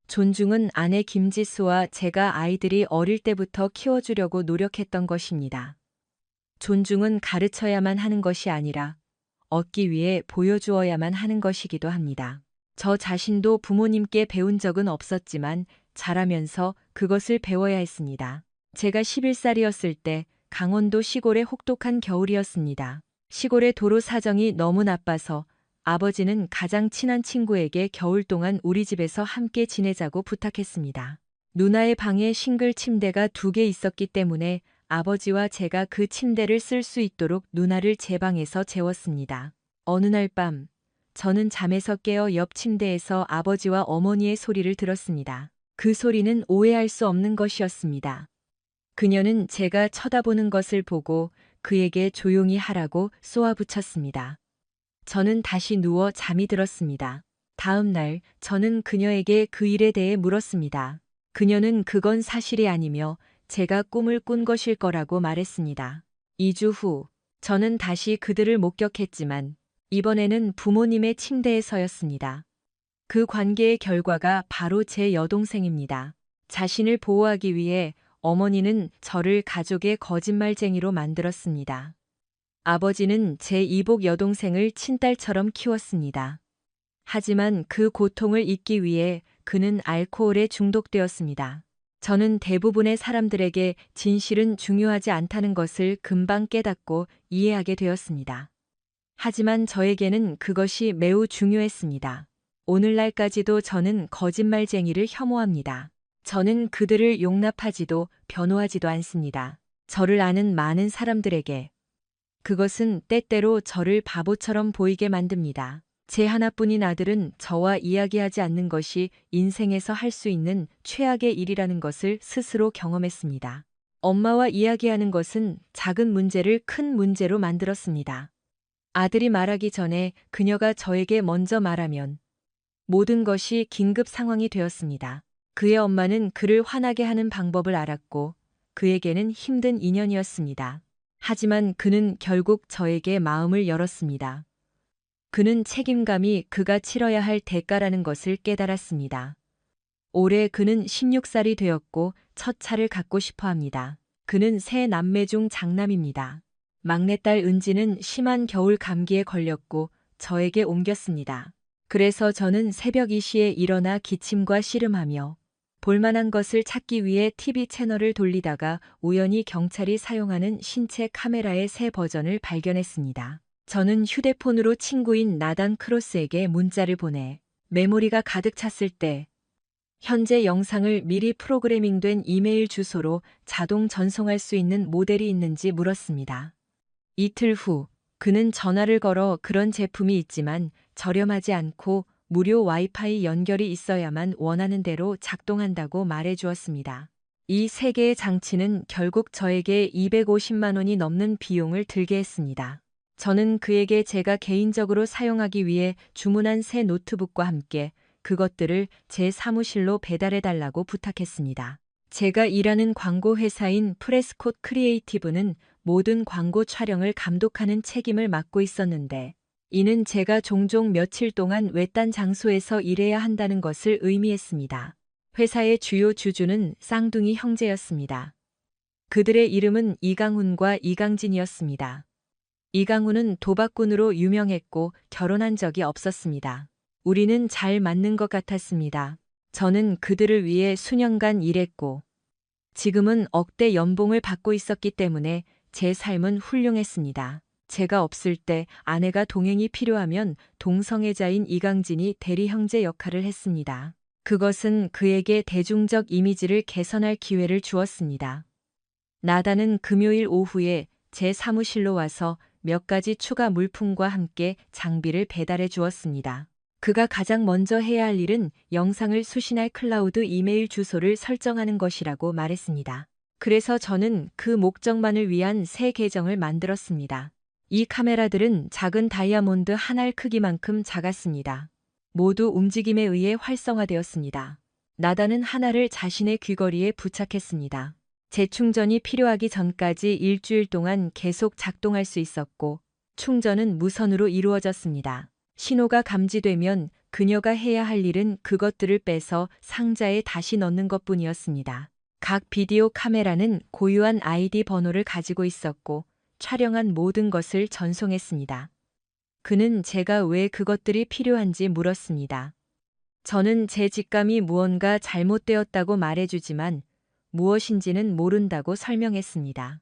존중은 아내 김지수와 제가 아이들이 어릴 때부터 키워주려고 노력했던 것입니다. 존중은 가르쳐야만 하는 것이 아니라 얻기 위해 보여주어야만 하는 것이기도 합니다. 저 자신도 부모님께 배운 적은 없었지만 자라면서 그것을 배워야 했습니다. 제가 11살이었을 때 강원도 시골의 혹독한 겨울이었습니다. 시골의 도로 사정이 너무 나빠서 아버지는 가장 친한 친구에게 겨울 동안 우리 집에서 함께 지내자고 부탁했습니다. 누나의 방에 싱글 침대가 2개 있었기 때문에 아버지와 제가 그 침대를 쓸 수 있도록 누나를 제 방에서 재웠습니다. 어느 날 밤, 저는 잠에서 깨어 옆 침대에서 아버지와 어머니의 소리를 들었습니다. 그 소리는 오해할 수 없는 것이었습니다. 그녀는 제가 쳐다보는 것을 보고 그에게 조용히 하라고 쏘아붙였습니다. 저는 다시 누워 잠이 들었습니다. 다음 날 저는 그녀에게 그 일에 대해 물었습니다. 그녀는 그건 사실이 아니며 제가 꿈을 꾼 것일 거라고 말했습니다. 2주 후, 저는 다시 그들을 목격했지만 이번에는 부모님의 침대에서였습니다. 그 관계의 결과가 바로 제 여동생입니다. 자신을 보호하기 위해 어머니는 저를 가족의 거짓말쟁이로 만들었습니다. 아버지는 제 이복 여동생을 친딸처럼 키웠습니다. 하지만 그 고통을 잊기 위해 그는 알코올에 중독되었습니다. 저는 대부분의 사람들에게 진실은 중요하지 않다는 것을 금방 깨닫고 이해하게 되었습니다. 하지만 저에게는 그것이 매우 중요했습니다. 오늘날까지도 저는 거짓말쟁이를 혐오합니다. 저는 그들을 용납하지도 변호하지도 않습니다. 저를 아는 많은 사람들에게 그것은 때때로 저를 바보처럼 보이게 만듭니다. 제 하나뿐인 아들은 저와 이야기하지 않는 것이 인생에서 할 수 있는 최악의 일이라는 것을 스스로 경험했습니다. 엄마와 이야기하는 것은 작은 문제를 큰 문제로 만들었습니다. 아들이 말하기 전에 그녀가 저에게 먼저 말하면 모든 것이 긴급 상황이 되었습니다. 그의 엄마는 그를 화나게 하는 방법을 알았고 그에게는 힘든 인연이었습니다. 하지만 그는 결국 저에게 마음을 열었습니다. 그는 책임감이 그가 치러야 할 대가라는 것을 깨달았습니다. 올해 그는 16살이 되었고 첫 차를 갖고 싶어 합니다. 그는 세 남매 중 장남입니다. 막내딸 은지는 심한 겨울 감기에 걸렸고 저에게 옮겼습니다. 그래서 저는 새벽 2시에 일어나 기침과 씨름하며 볼만한 것을 찾기 위해 TV 채널을 돌리다가 우연히 경찰이 사용하는 신체 카메라의 새 버전을 발견했습니다. 저는 휴대폰으로 친구인 나단 크로스에게 문자를 보내 메모리가 가득 찼을 때 현재 영상을 미리 프로그래밍된 이메일 주소로 자동 전송할 수 있는 모델이 있는지 물었습니다. 이틀 후 그는 전화를 걸어 그런 제품이 있지만 저렴하지 않고 무료 와이파이 연결이 있어야만 원하는 대로 작동한다고 말해 주었습니다. 이 세 개의 장치는 결국 저에게 250만 원이 넘는 비용을 들게 했습니다. 저는 그에게 제가 개인적으로 사용하기 위해 주문한 새 노트북과 함께 그것들을 제 사무실로 배달해 달라고 부탁했습니다. 제가 일하는 광고 회사인 프레스콧 크리에이티브는 모든 광고 촬영을 감독하는 책임을 맡고 있었는데 이는 제가 종종 며칠 동안 외딴 장소에서 일해야 한다는 것을 의미했습니다. 회사의 주요 주주는 쌍둥이 형제였습니다. 그들의 이름은 이강훈과 이강진이었습니다. 이강훈은 도박꾼으로 유명했고 결혼한 적이 없었습니다. 우리는 잘 맞는 것 같았습니다. 저는 그들을 위해 수년간 일했고 지금은 억대 연봉을 받고 있었기 때문에 제 삶은 훌륭했습니다. 제가 없을 때 아내가 동행이 필요하면 동성애자인 이강진이 대리 형제 역할을 했습니다. 그것은 그에게 대중적 이미지를 개선할 기회를 주었습니다. 나다는 금요일 오후에 제 사무실로 와서 몇 가지 추가 물품과 함께 장비를 배달해 주었습니다. 그가 가장 먼저 해야 할 일은 영상을 수신할 클라우드 이메일 주소를 설정하는 것이라고 말했습니다. 그래서 저는 그 목적만을 위한 새 계정을 만들었습니다. 이 카메라들은 작은 다이아몬드 한 알 크기만큼 작았습니다. 모두 움직임에 의해 활성화되었습니다. 나다는 하나를 자신의 귀걸이에 부착했습니다. 재충전이 필요하기 전까지 일주일 동안 계속 작동할 수 있었고 충전은 무선으로 이루어졌습니다. 신호가 감지되면 그녀가 해야 할 일은 그것들을 빼서 상자에 다시 넣는 것뿐이었습니다. 각 비디오 카메라는 고유한 아이디 번호를 가지고 있었고 촬영한 모든 것을 전송했습니다. 그는 제가 왜 그것들이 필요한지 물었습니다. 저는 제 직감이 무언가 잘못되었다고 말해주지만 무엇인지는 모른다고 설명했습니다.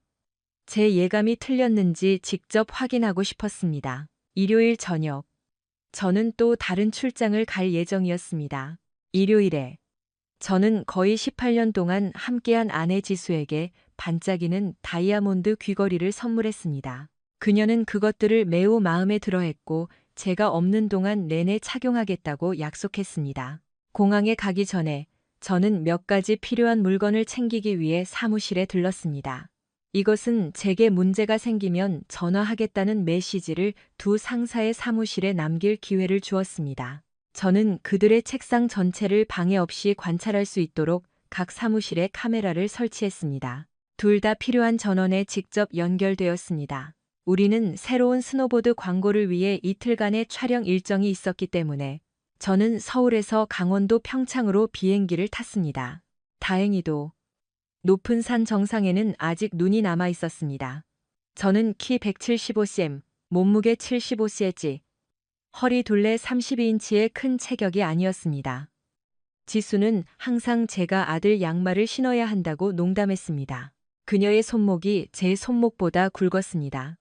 제 예감이 틀렸는지 직접 확인하고 싶었습니다. 일요일 저녁, 저는 또 다른 출장을 갈 예정이었습니다. 일요일에 저는 거의 18년 동안 함께한 아내 지수에게 반짝이는 다이아몬드 귀걸이를 선물했습니다. 그녀는 그것들을 매우 마음에 들어했고 제가 없는 동안 내내 착용하겠다고 약속했습니다. 공항에 가기 전에 저는 몇 가지 필요한 물건을 챙기기 위해 사무실에 들렀습니다. 이것은 제게 문제가 생기면 전화하겠다는 메시지를 두 상사의 사무실에 남길 기회를 주었습니다. 저는 그들의 책상 전체를 방해 없이 관찰할 수 있도록 각 사무실에 카메라를 설치했습니다. 둘 다 필요한 전원에 직접 연결되었습니다. 우리는 새로운 스노보드 광고를 위해 이틀간의 촬영 일정이 있었기 때문에 저는 서울에서 강원도 평창으로 비행기를 탔습니다. 다행히도 높은 산 정상에는 아직 눈이 남아 있었습니다. 저는 키 175cm, 몸무게 75cm, 허리 둘레 32인치의 큰 체격이 아니었습니다. 지수는 항상 제가 아들 양말을 신어야 한다고 농담했습니다. 그녀의 손목이 제 손목보다 굵었습니다.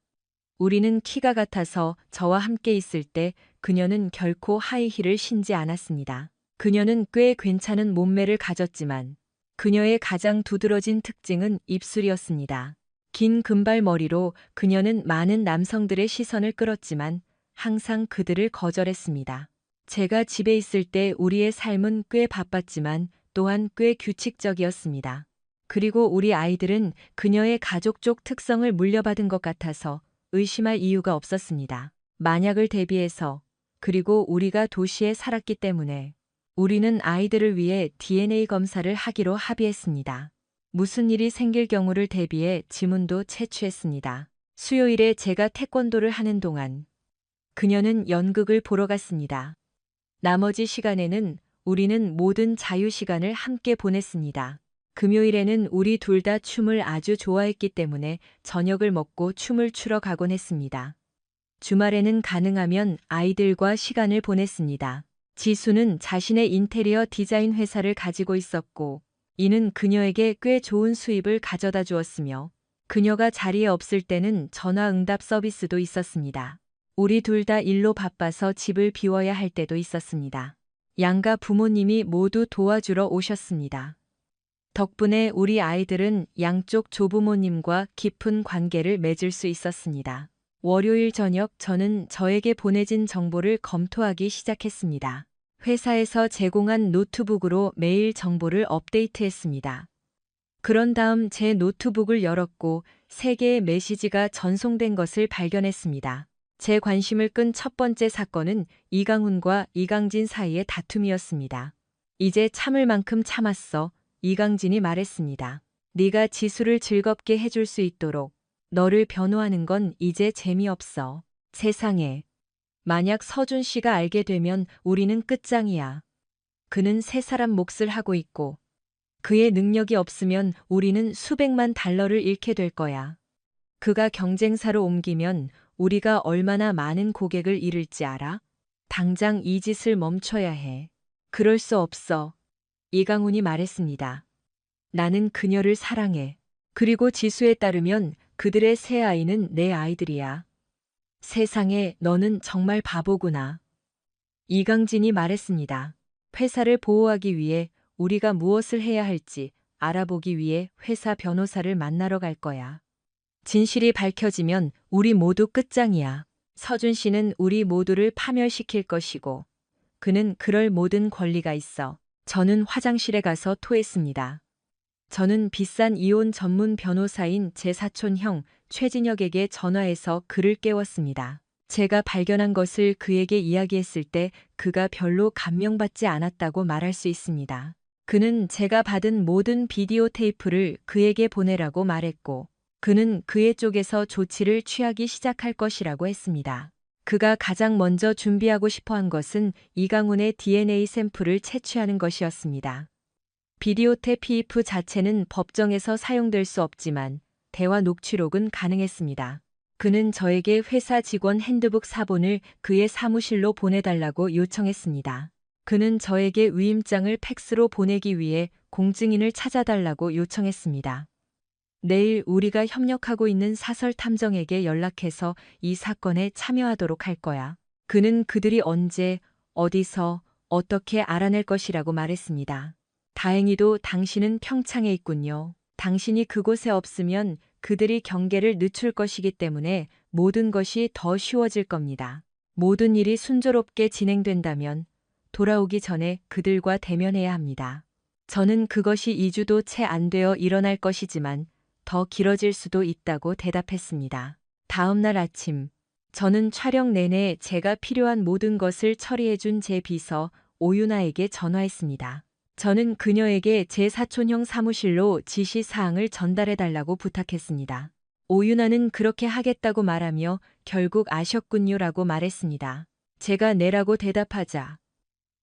우리는 키가 같아서 저와 함께 있을 때 그녀는 결코 하이힐을 신지 않았습니다. 그녀는 꽤 괜찮은 몸매를 가졌지만 그녀의 가장 두드러진 특징은 입술이었습니다. 긴 금발머리로 그녀는 많은 남성들의 시선을 끌었지만 항상 그들을 거절했습니다. 제가 집에 있을 때 우리의 삶은 꽤 바빴지만 또한 꽤 규칙적이었습니다. 그리고 우리 아이들은 그녀의 가족 쪽 특성을 물려받은 것 같아서 의심할 이유가 없었습니다. 만약을 대비해서 그리고 우리가 도시에 살았기 때문에 우리는 아이들을 위해 DNA 검사를 하기로 합의했습니다. 무슨 일이 생길 경우를 대비해 지문도 채취했습니다. 수요일에 제가 태권도를 하는 동안 그녀는 연극을 보러 갔습니다. 나머지 시간에는 우리는 모든 자유 시간을 함께 보냈습니다. 금요일에는 우리 둘 다 춤을 아주 좋아했기 때문에 저녁을 먹고 춤을 추러 가곤 했습니다. 주말에는 가능하면 아이들과 시간을 보냈습니다. 지수는 자신의 인테리어 디자인 회사를 가지고 있었고 이는 그녀에게 꽤 좋은 수입을 가져다 주었으며 그녀가 자리에 없을 때는 전화 응답 서비스도 있었습니다. 우리 둘 다 일로 바빠서 집을 비워야 할 때도 있었습니다. 양가 부모님이 모두 도와주러 오셨습니다. 덕분에 우리 아이들은 양쪽 조부모님과 깊은 관계를 맺을 수 있었습니다. 월요일 저녁 저는 저에게 보내진 정보를 검토하기 시작했습니다. 회사에서 제공한 노트북으로 매일 정보를 업데이트했습니다. 그런 다음 제 노트북을 열었고 3개의 메시지가 전송된 것을 발견했습니다. 제 관심을 끈 첫 번째 사건은 이강훈과 이강진 사이의 다툼이었습니다. 이제 참을 만큼 참았어. 이강진이 말했습니다. 네가 지수를 즐겁게 해줄 수 있도록 너를 변호하는 건 이제 재미없어. 세상에. 만약 서준 씨가 알게 되면 우리는 끝장이야. 그는 세 사람 몫을 하고 있고 그의 능력이 없으면 우리는 수백만 달러를 잃게 될 거야. 그가 경쟁사로 옮기면 우리가 얼마나 많은 고객을 잃을지 알아? 당장 이 짓을 멈춰야 해. 그럴 수 없어. 이강훈이 말했습니다. 나는 그녀를 사랑해. 그리고 지수에 따르면 그들의 세 아이는 내 아이들이야. 세상에 너는 정말 바보구나. 이강진이 말했습니다. 회사를 보호하기 위해 우리가 무엇을 해야 할지 알아보기 위해 회사 변호사를 만나러 갈 거야. 진실이 밝혀지면 우리 모두 끝장이야. 서준 씨는 우리 모두를 파멸시킬 것이고 그는 그럴 모든 권리가 있어. 저는 화장실에 가서 토했습니다. 저는 비싼 이혼 전문 변호사인 제 사촌 형 최진혁에게 전화해서 그를 깨웠습니다. 제가 발견한 것을 그에게 이야기했을 때 그가 별로 감명받지 않았다고 말할 수 있습니다. 그는 제가 받은 모든 비디오 테이프를 그에게 보내라고 말했고 그는 그의 쪽에서 조치를 취하기 시작할 것이라고 했습니다. 그가 가장 먼저 준비하고 싶어 한 것은 이강훈의 DNA 샘플을 채취하는 것이었습니다. 비디오테 PF 자체는 법정에서 사용될 수 없지만 대화 녹취록은 가능했습니다. 그는 저에게 회사 직원 핸드북 사본을 그의 사무실로 보내달라고 요청했습니다. 그는 저에게 위임장을 팩스로 보내기 위해 공증인을 찾아달라고 요청했습니다. 내일 우리가 협력하고 있는 사설 탐정에게 연락해서 이 사건에 참여하도록 할 거야. 그는 그들이 언제, 어디서, 어떻게 알아낼 것이라고 말했습니다. 다행히도 당신은 평창에 있군요. 당신이 그곳에 없으면 그들이 경계를 늦출 것이기 때문에 모든 것이 더 쉬워질 겁니다. 모든 일이 순조롭게 진행된다면 돌아오기 전에 그들과 대면해야 합니다. 저는 그것이 2주도 채 안 되어 일어날 것이지만 더 길어질 수도 있다고 대답했습니다. 다음 날 아침, 저는 촬영 내내 제가 필요한 모든 것을 처리해준 제 비서 오유나에게 전화했습니다. 저는 그녀에게 제 사촌형 사무실로 지시사항을 전달해달라고 부탁했습니다. 오유나는 그렇게 하겠다고 말하며 결국 아셨군요라고 말했습니다. 제가 네라고 대답하자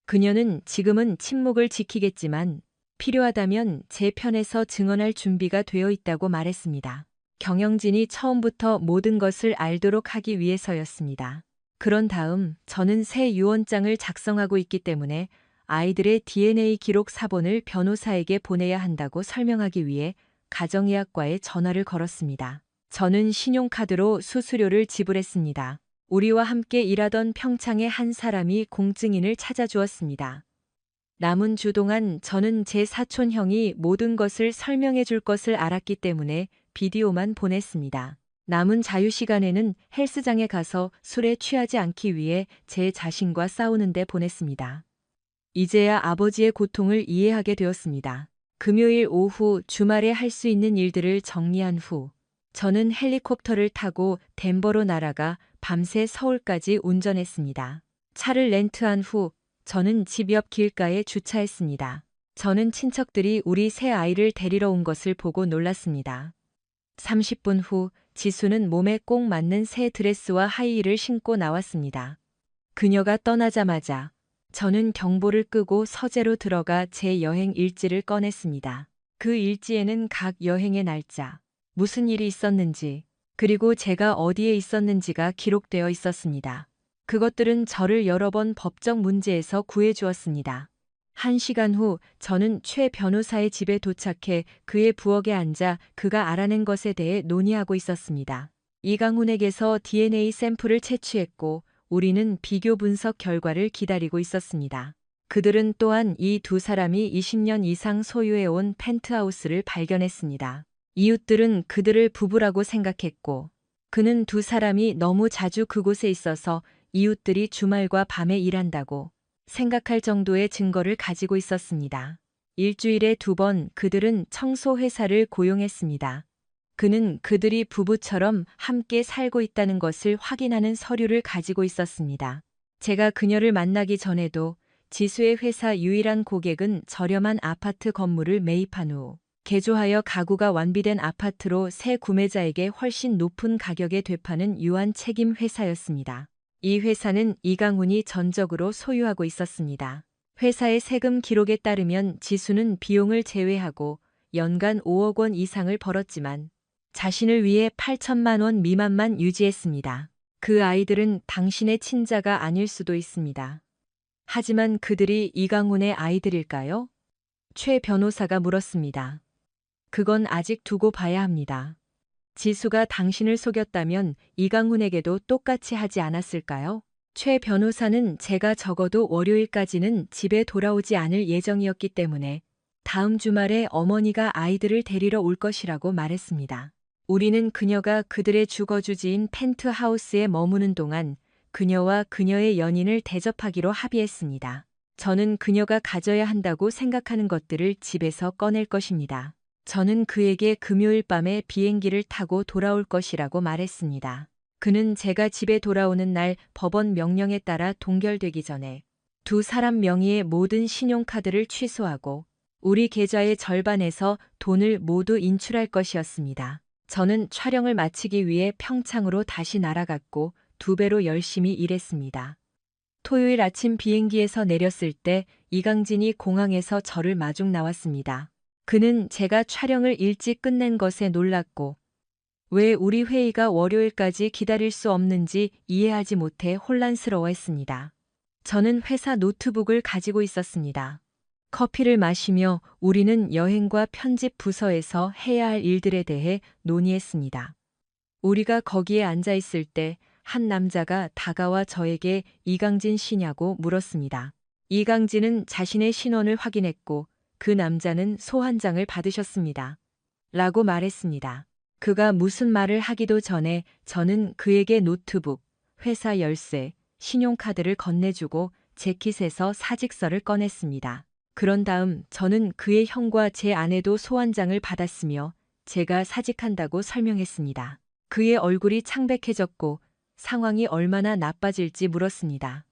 그녀는 지금은 침묵을 지키겠지만 필요하다면 제 편에서 증언할 준비가 되어 있다고 말했습니다. 경영진이 처음부터 모든 것을 알도록 하기 위해서였습니다. 그런 다음 저는 새 유언장을 작성하고 있기 때문에 아이들의 DNA 기록 사본을 변호사에게 보내야 한다고 설명하기 위해 가정의학과에 전화를 걸었습니다. 저는 신용카드로 수수료를 지불했습니다. 우리와 함께 일하던 평창의 한 사람이 공증인을 찾아주었습니다. 남은 주 동안 저는 제 사촌형이 모든 것을 설명해 줄 것을 알았기 때문에 비디오만 보냈습니다. 남은 자유시간에는 헬스장에 가서 술에 취하지 않기 위해 제 자신과 싸우는데 보냈습니다. 이제야 아버지의 고통을 이해하게 되었습니다. 금요일 오후 주말에 할 수 있는 일들을 정리한 후 저는 헬리콥터를 타고 덴버로 날아가 밤새 서울까지 운전했습니다. 차를 렌트한 후 저는 집 옆 길가에 주차했습니다. 저는 친척들이 우리 새 아이를 데리러 온 것을 보고 놀랐습니다. 30분 후 지수는 몸에 꼭 맞는 새 드레스와 하이힐을 신고 나왔습니다. 그녀가 떠나자마자 저는 경보를 끄고 서재로 들어가 제 여행 일지를 꺼냈습니다. 그 일지에는 각 여행의 날짜, 무슨 일이 있었는지, 그리고 제가 어디에 있었는지가 기록되어 있었습니다. 그것들은 저를 여러 번 법적 문제에서 구해주었습니다. 1시간 후 저는 최 변호사의 집에 도착해 그의 부엌에 앉아 그가 알아낸 것에 대해 논의하고 있었습니다. 이강훈에게서 DNA 샘플을 채취했고 우리는 비교 분석 결과를 기다리고 있었습니다. 그들은 또한 이 두 사람이 20년 이상 소유해온 펜트하우스를 발견했습니다. 이웃들은 그들을 부부라고 생각했고 그는 두 사람이 너무 자주 그곳에 있어서 이웃들이 주말과 밤에 일한다고 생각할 정도의 증거를 가지고 있었습니다. 일주일에 2번 그들은 청소회사를 고용했습니다. 그는 그들이 부부처럼 함께 살고 있다는 것을 확인하는 서류를 가지고 있었습니다. 제가 그녀를 만나기 전에도 지수의 회사 유일한 고객은 저렴한 아파트 건물을 매입한 후 개조하여 가구가 완비된 아파트로 새 구매자에게 훨씬 높은 가격에 되파는 유한 책임 회사였습니다. 이 회사는 이강훈이 전적으로 소유하고 있었습니다. 회사의 세금 기록에 따르면 지수는 비용을 제외하고 연간 5억 원 이상을 벌었지만 자신을 위해 8천만 원 미만만 유지했습니다. 그 아이들은 당신의 친자가 아닐 수도 있습니다. 하지만 그들이 이강훈의 아이들일까요? 최 변호사가 물었습니다. 그건 아직 두고 봐야 합니다. 지수가 당신을 속였다면 이강훈에게도 똑같이 하지 않았을까요? 최 변호사는 제가 적어도 월요일까지는 집에 돌아오지 않을 예정이었기 때문에 다음 주말에 어머니가 아이들을 데리러 올 것이라고 말했습니다. 우리는 그녀가 그들의 주거주지인 펜트하우스에 머무는 동안 그녀와 그녀의 연인을 대접하기로 합의했습니다. 저는 그녀가 가져야 한다고 생각하는 것들을 집에서 꺼낼 것입니다. 저는 그에게 금요일 밤에 비행기를 타고 돌아올 것이라고 말했습니다. 그는 제가 집에 돌아오는 날 법원 명령에 따라 동결되기 전에 두 사람 명의의 모든 신용카드를 취소하고 우리 계좌의 절반에서 돈을 모두 인출할 것이었습니다. 저는 촬영을 마치기 위해 평창으로 다시 날아갔고 2배로 열심히 일했습니다. 토요일 아침 비행기에서 내렸을 때 이강진이 공항에서 저를 마중 나왔습니다. 그는 제가 촬영을 일찍 끝낸 것에 놀랐고 왜 우리 회의가 월요일까지 기다릴 수 없는지 이해하지 못해 혼란스러워했습니다. 저는 회사 노트북을 가지고 있었습니다. 커피를 마시며 우리는 여행과 편집 부서에서 해야 할 일들에 대해 논의했습니다. 우리가 거기에 앉아 있을 때 한 남자가 다가와 저에게 이강진 씨냐고 물었습니다. 이강진은 자신의 신원을 확인했고 그 남자는 소환장을 받으셨습니다. 라고 말했습니다. 그가 무슨 말을 하기도 전에 저는 그에게 노트북, 회사 열쇠, 신용카드를 건네주고 재킷에서 사직서를 꺼냈습니다. 그런 다음 저는 그의 형과 제 아내도 소환장을 받았으며 제가 사직한다고 설명했습니다. 그의 얼굴이 창백해졌고 상황이 얼마나 나빠질지 물었습니다.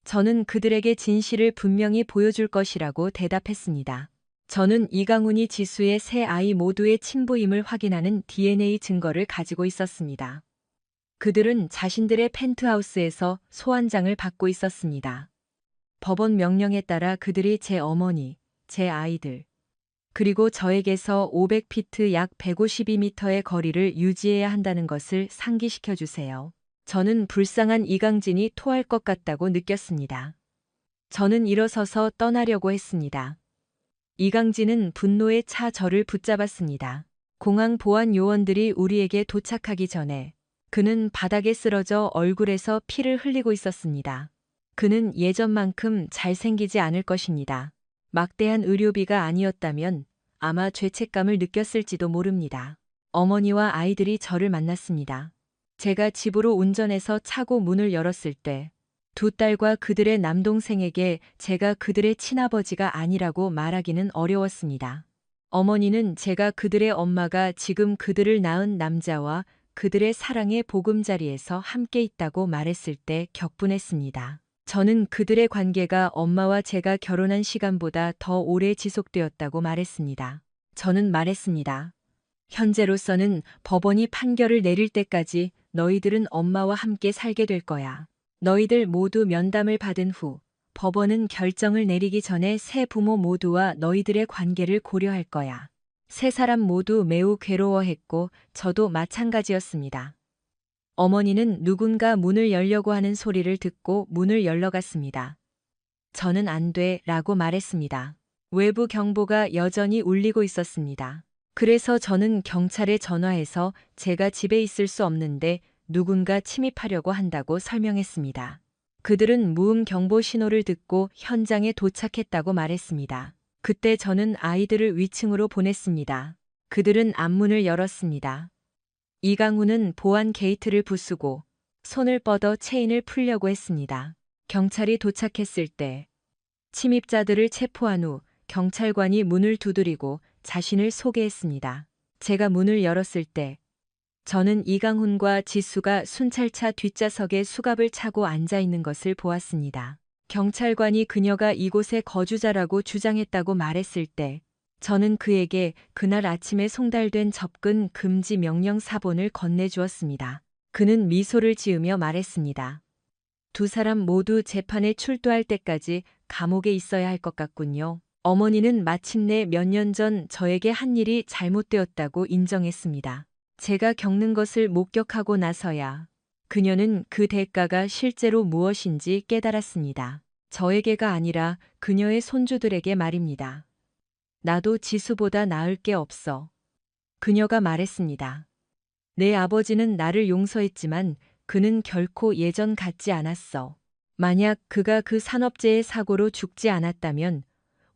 저는 그들에게 진실을 분명히 보여줄 것이라고 대답했습니다. 저는 이강훈이 지수의 세 아이 모두의 친부임을 확인하는 DNA 증거를 가지고 있었습니다. 그들은 자신들의 펜트하우스에서 소환장을 받고 있었습니다. 법원 명령에 따라 그들이 제 어머니, 제 아이들, 그리고 저에게서 500피트 약 152m의 거리를 유지해야 한다는 것을 상기시켜 주세요. 저는 불쌍한 이강진이 토할 것 같다고 느꼈습니다. 저는 일어서서 떠나려고 했습니다. 이강진은 분노에 차 저를 붙잡았습니다. 공항 보안 요원들이 우리에게 도착하기 전에 그는 바닥에 쓰러져 얼굴에서 피를 흘리고 있었습니다. 그는 예전만큼 잘생기지 않을 것입니다. 막대한 의료비가 아니었다면 아마 죄책감을 느꼈을지도 모릅니다. 어머니와 아이들이 저를 만났습니다. 제가 집으로 운전해서 차고 문을 열었을 때 두 딸과 그들의 남동생에게 제가 그들의 친아버지가 아니라고 말하기는 어려웠습니다. 어머니는 제가 그들의 엄마가 지금 그들을 낳은 남자와 그들의 사랑의 보금자리에서 함께 있다고 말했을 때 격분했습니다. 저는 그들의 관계가 엄마와 제가 결혼한 시간보다 더 오래 지속되었다고 말했습니다. 저는 말했습니다. 현재로서는 법원이 판결을 내릴 때까지 너희들은 엄마와 함께 살게 될 거야. 너희들 모두 면담을 받은 후 법원은 결정을 내리기 전에 새 부모 모두와 너희들의 관계를 고려할 거야. 세 사람 모두 매우 괴로워했고 저도 마찬가지였습니다. 어머니는 누군가 문을 열려고 하는 소리를 듣고 문을 열러갔습니다. 저는 안 돼 라고 말했습니다. 외부 경보가 여전히 울리고 있었습니다. 그래서 저는 경찰에 전화해서 제가 집에 있을 수 없는데 누군가 침입하려고 한다고 설명했습니다. 그들은 무음 경보 신호를 듣고 현장에 도착했다고 말했습니다. 그때 저는 아이들을 위층으로 보냈습니다. 그들은 앞문을 열었습니다. 이강훈은 보안 게이트를 부수고 손을 뻗어 체인을 풀려고 했습니다. 경찰이 도착했을 때 침입자들을 체포한 후 경찰관이 문을 두드리고 자신을 소개했습니다. 제가 문을 열었을 때 저는 이강훈과 지수가 순찰차 뒷좌석에 수갑을 차고 앉아 있는 것을 보았습니다. 경찰관이 그녀가 이곳의 거주자라고 주장했다고 말했을 때 저는 그에게 그날 아침에 송달된 접근 금지 명령 사본을 건네주었습니다. 그는 미소를 지으며 말했습니다. 두 사람 모두 재판에 출두할 때까지 감옥에 있어야 할 것 같군요. 어머니는 마침내 몇 년 전 저에게 한 일이 잘못되었다고 인정했습니다. 제가 겪는 것을 목격하고 나서야 그녀는 그 대가가 실제로 무엇인지 깨달았습니다. 저에게가 아니라 그녀의 손주들에게 말입니다. 나도 지수보다 나을 게 없어. 그녀가 말했습니다. 내 아버지는 나를 용서했지만 그는 결코 예전 같지 않았어. 만약 그가 그 산업재해 사고로 죽지 않았다면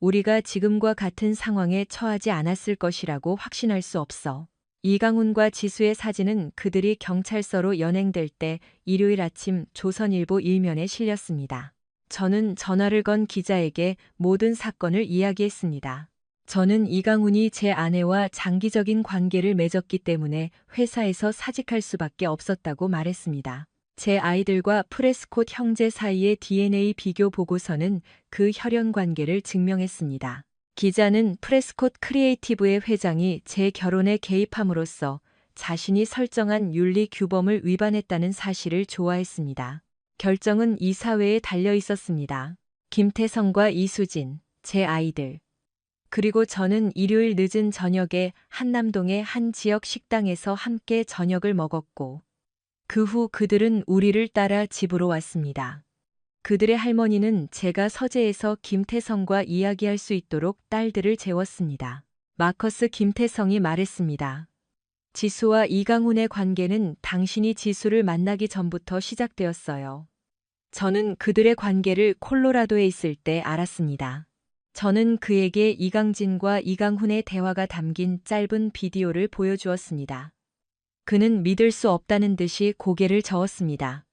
우리가 지금과 같은 상황에 처하지 않았을 것이라고 확신할 수 없어. 이강훈과 지수의 사진은 그들이 경찰서로 연행될 때 일요일 아침 조선일보 일면에 실렸습니다. 저는 전화를 건 기자에게 모든 사건을 이야기했습니다. 저는 이강훈이 제 아내와 장기적인 관계를 맺었기 때문에 회사에서 사직할 수밖에 없었다고 말했습니다. 제 아이들과 프레스콧 형제 사이의 DNA 비교 보고서는 그 혈연 관계를 증명했습니다. 기자는 프레스콧 크리에이티브의 회장이 제 결혼에 개입함으로써 자신이 설정한 윤리 규범을 위반했다는 사실을 좋아했습니다. 결정은 이사회에 달려 있었습니다. 김태성과 이수진, 제 아이들. 그리고 저는 일요일 늦은 저녁에 한남동의 한 지역 식당에서 함께 저녁을 먹었고, 그 후 그들은 우리를 따라 집으로 왔습니다. 그들의 할머니는 제가 서재에서 김태성과 이야기할 수 있도록 딸들을 재웠습니다. 마커스 김태성이 말했습니다. 지수와 이강훈의 관계는 당신이 지수를 만나기 전부터 시작되었어요. 저는 그들의 관계를 콜로라도에 있을 때 알았습니다. 저는 그에게 이강진과 이강훈의 대화가 담긴 짧은 비디오를 보여주었습니다. 그는 믿을 수 없다는 듯이 고개를 저었습니다.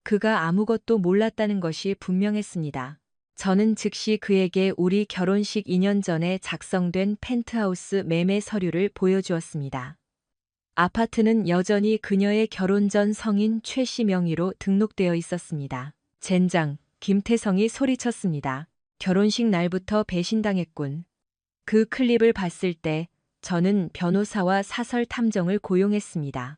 그가 아무것도 몰랐다는 것이 분명했습니다. 저는 즉시 그에게 우리 결혼식 2년 전에 작성된 펜트하우스 매매 서류를 보여주었습니다. 아파트는 여전히 그녀의 결혼 전 성인 최 씨 명의로 등록되어 있었습니다. 젠장, 김태성이 소리쳤습니다. 결혼식 날부터 배신당했군. 그 클립을 봤을 때 저는 변호사와 사설 탐정을 고용했습니다.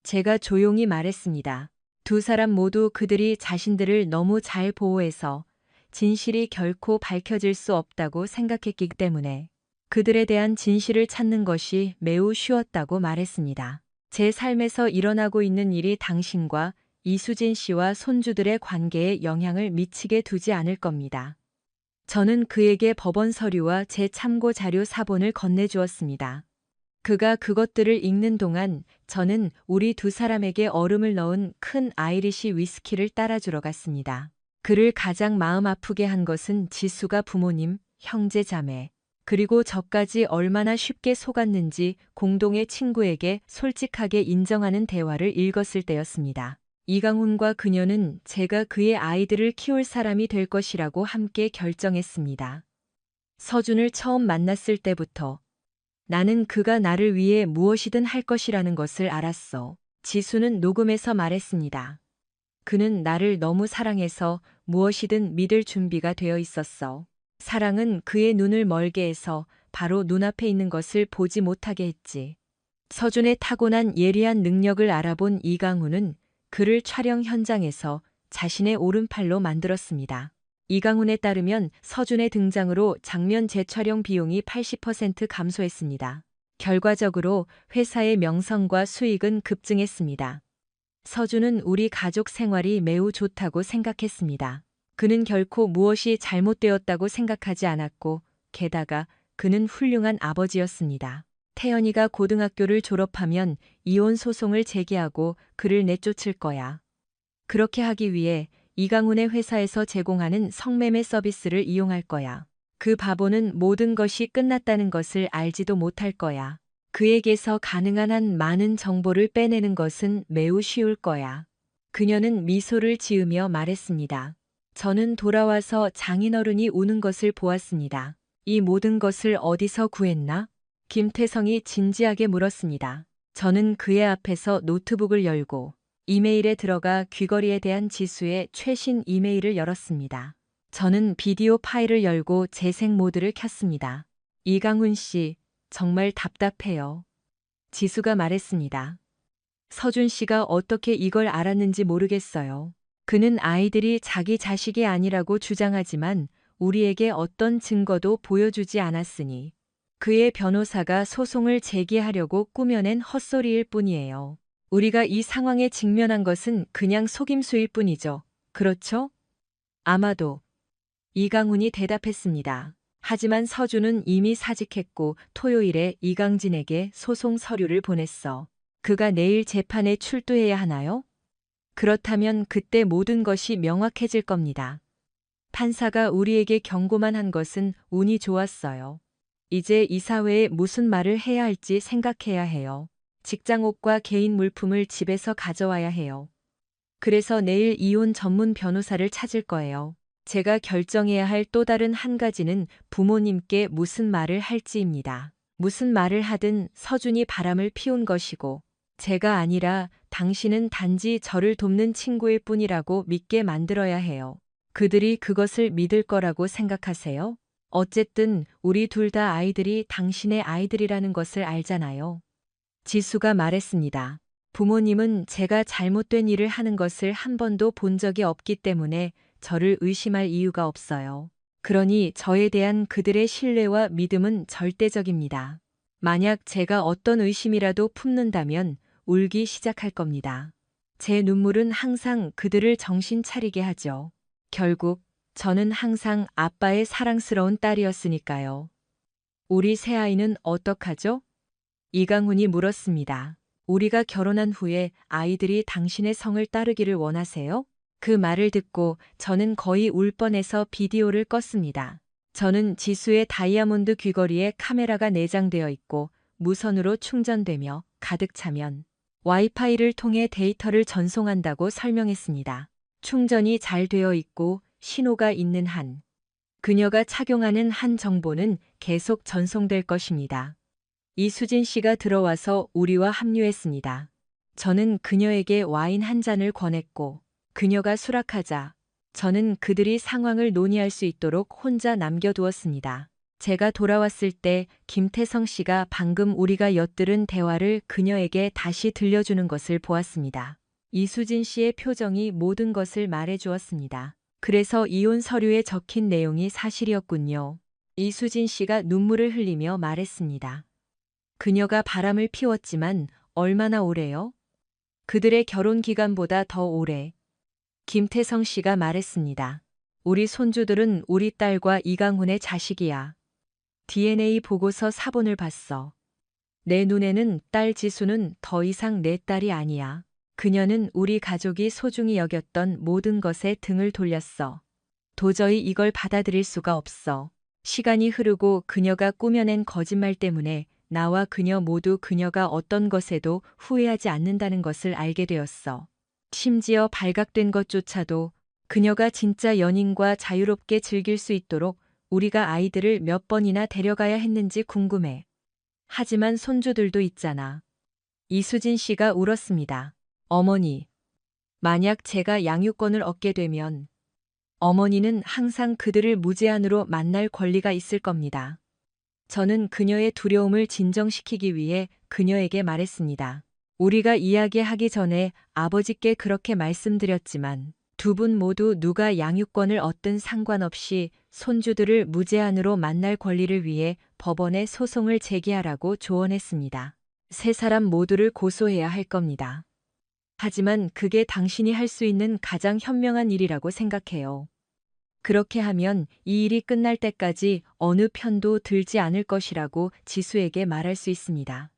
제가 조용히 말했습니다. 두 사람 모두 그들이 자신들을 너무 잘 보호해서 진실이 결코 밝혀질 수 없다고 생각했기 때문에 그들에 대한 진실을 찾는 것이 매우 쉬웠다고 말했습니다. 제 삶에서 일어나고 있는 일이 당신과 이수진 씨와 손주들의 관계에 영향을 미치게 두지 않을 겁니다. 저는 그에게 법원 서류와 제 참고 자료 사본을 건네주었습니다. 그가 그것들을 읽는 동안 저는 우리 두 사람에게 얼음을 넣은 큰 아이리시 위스키를 따라주러 갔습니다. 그를 가장 마음 아프게 한 것은 지수가 부모님, 형제 자매, 그리고 저까지 얼마나 쉽게 속았는지 공동의 친구에게 솔직하게 인정하는 대화를 읽었을 때였습니다. 이강훈과 그녀는 제가 그의 아이들을 키울 사람이 될 것이라고 함께 결정했습니다. 서준을 처음 만났을 때부터 나는 그가 나를 위해 무엇이든 할 것이라는 것을 알았어. 지수는 녹음에서 말했습니다. 그는 나를 너무 사랑해서 무엇이든 믿을 준비가 되어 있었어. 사랑은 그의 눈을 멀게 해서 바로 눈앞에 있는 것을 보지 못하게 했지. 서준의 타고난 예리한 능력을 알아본 이강훈은 그를 촬영 현장에서 자신의 오른팔로 만들었습니다. 이강훈에 따르면 서준의 등장으로 장면 재촬영 비용이 80% 감소했습니다. 결과적으로 회사의 명성과 수익은 급증했습니다. 서준은 우리 가족 생활이 매우 좋다고 생각했습니다. 그는 결코 무엇이 잘못되었다고 생각하지 않았고, 게다가 그는 훌륭한 아버지였습니다. 태연이가 고등학교를 졸업하면 이혼 소송을 제기하고 그를 내쫓을 거야. 그렇게 하기 위해 이강훈의 회사에서 제공하는 성매매 서비스를 이용할 거야. 그 바보는 모든 것이 끝났다는 것을 알지도 못할 거야. 그에게서 가능한 한 많은 정보를 빼내는 것은 매우 쉬울 거야. 그녀는 미소를 지으며 말했습니다. 저는 돌아와서 장인어른이 우는 것을 보았습니다. 이 모든 것을 어디서 구했나? 김태성이 진지하게 물었습니다. 저는 그의 앞에서 노트북을 열고 이메일에 들어가 귀걸이에 대한 지수의 최신 이메일을 열었습니다. 저는 비디오 파일을 열고 재생 모드를 켰습니다. 이강훈 씨, 정말 답답해요. 지수가 말했습니다. 서준 씨가 어떻게 이걸 알았는지 모르겠어요. 그는 아이들이 자기 자식이 아니라고 주장하지만 우리에게 어떤 증거도 보여주지 않았으니 그의 변호사가 소송을 제기하려고 꾸며낸 헛소리일 뿐이에요. 우리가 이 상황에 직면한 것은 그냥 속임수일 뿐이죠. 그렇죠? 아마도. 이강훈이 대답했습니다. 하지만 서준은 이미 사직했고 토요일에 이강진에게 소송 서류를 보냈어. 그가 내일 재판에 출두해야 하나요? 그렇다면 그때 모든 것이 명확해질 겁니다. 판사가 우리에게 경고만 한 것은 운이 좋았어요. 이제 이사회에 무슨 말을 해야 할지 생각해야 해요. 직장 옷과 개인 물품을 집에서 가져와야 해요. 그래서 내일 이혼 전문 변호사를 찾을 거예요. 제가 결정해야 할 또 다른 한 가지는 부모님께 무슨 말을 할지입니다. 무슨 말을 하든 서준이 바람을 피운 것이고 제가 아니라 당신은 단지 저를 돕는 친구일 뿐이라고 믿게 만들어야 해요. 그들이 그것을 믿을 거라고 생각하세요? 어쨌든 우리 둘 다 아이들이 당신의 아이들이라는 것을 알잖아요. 지수가 말했습니다. 부모님은 제가 잘못된 일을 하는 것을 한 번도 본 적이 없기 때문에 저를 의심할 이유가 없어요. 그러니 저에 대한 그들의 신뢰와 믿음은 절대적입니다. 만약 제가 어떤 의심이라도 품는다면 울기 시작할 겁니다. 제 눈물은 항상 그들을 정신 차리게 하죠. 결국 저는 항상 아빠의 사랑스러운 딸이었으니까요. 우리 새아이는 어떡하죠? 이강훈이 물었습니다. 우리가 결혼한 후에 아이들이 당신의 성을 따르기를 원하세요? 그 말을 듣고 저는 거의 울 뻔해서 비디오를 껐습니다. 저는 지수의 다이아몬드 귀걸이에 카메라가 내장되어 있고 무선으로 충전되며 가득 차면 와이파이를 통해 데이터를 전송한다고 설명했습니다. 충전이 잘 되어 있고 신호가 있는 한 그녀가 착용하는 한 정보는 계속 전송될 것입니다. 이수진 씨가 들어와서 우리와 합류했습니다. 저는 그녀에게 와인 한 잔을 권했고 그녀가 수락하자 저는 그들이 상황을 논의할 수 있도록 혼자 남겨두었습니다. 제가 돌아왔을 때 김태성 씨가 방금 우리가 엿들은 대화를 그녀에게 다시 들려주는 것을 보았습니다. 이수진 씨의 표정이 모든 것을 말해주었습니다. 그래서 이혼 서류에 적힌 내용이 사실이었군요. 이수진 씨가 눈물을 흘리며 말했습니다. 그녀가 바람을 피웠지만 얼마나 오래요? 그들의 결혼 기간보다 더 오래. 김태성 씨가 말했습니다. 우리 손주들은 우리 딸과 이강훈의 자식이야. DNA 보고서 사본을 봤어. 내 눈에는 딸 지수는 더 이상 내 딸이 아니야. 그녀는 우리 가족이 소중히 여겼던 모든 것에 등을 돌렸어. 도저히 이걸 받아들일 수가 없어. 시간이 흐르고 그녀가 꾸며낸 거짓말 때문에 나와 그녀 모두 그녀가 어떤 것에도 후회하지 않는다는 것을 알게 되었어. 심지어 발각된 것조차도 그녀가 진짜 연인과 자유롭게 즐길 수 있도록 우리가 아이들을 몇 번이나 데려가야 했는지 궁금해. 하지만 손주들도 있잖아. 이수진 씨가 울었습니다. 어머니, 만약 제가 양육권을 얻게 되면 어머니는 항상 그들을 무제한으로 만날 권리가 있을 겁니다. 저는 그녀의 두려움을 진정시키기 위해 그녀에게 말했습니다. 우리가 이야기하기 전에 아버지께 그렇게 말씀드렸지만 두 분 모두 누가 양육권을 얻든 상관없이 손주들을 무제한으로 만날 권리를 위해 법원에 소송을 제기하라고 조언했습니다. 세 사람 모두를 고소해야 할 겁니다. 하지만 그게 당신이 할 수 있는 가장 현명한 일이라고 생각해요. 그렇게 하면 이 일이 끝날 때까지 어느 편도 들지 않을 것이라고 지수에게 말할 수 있습니다.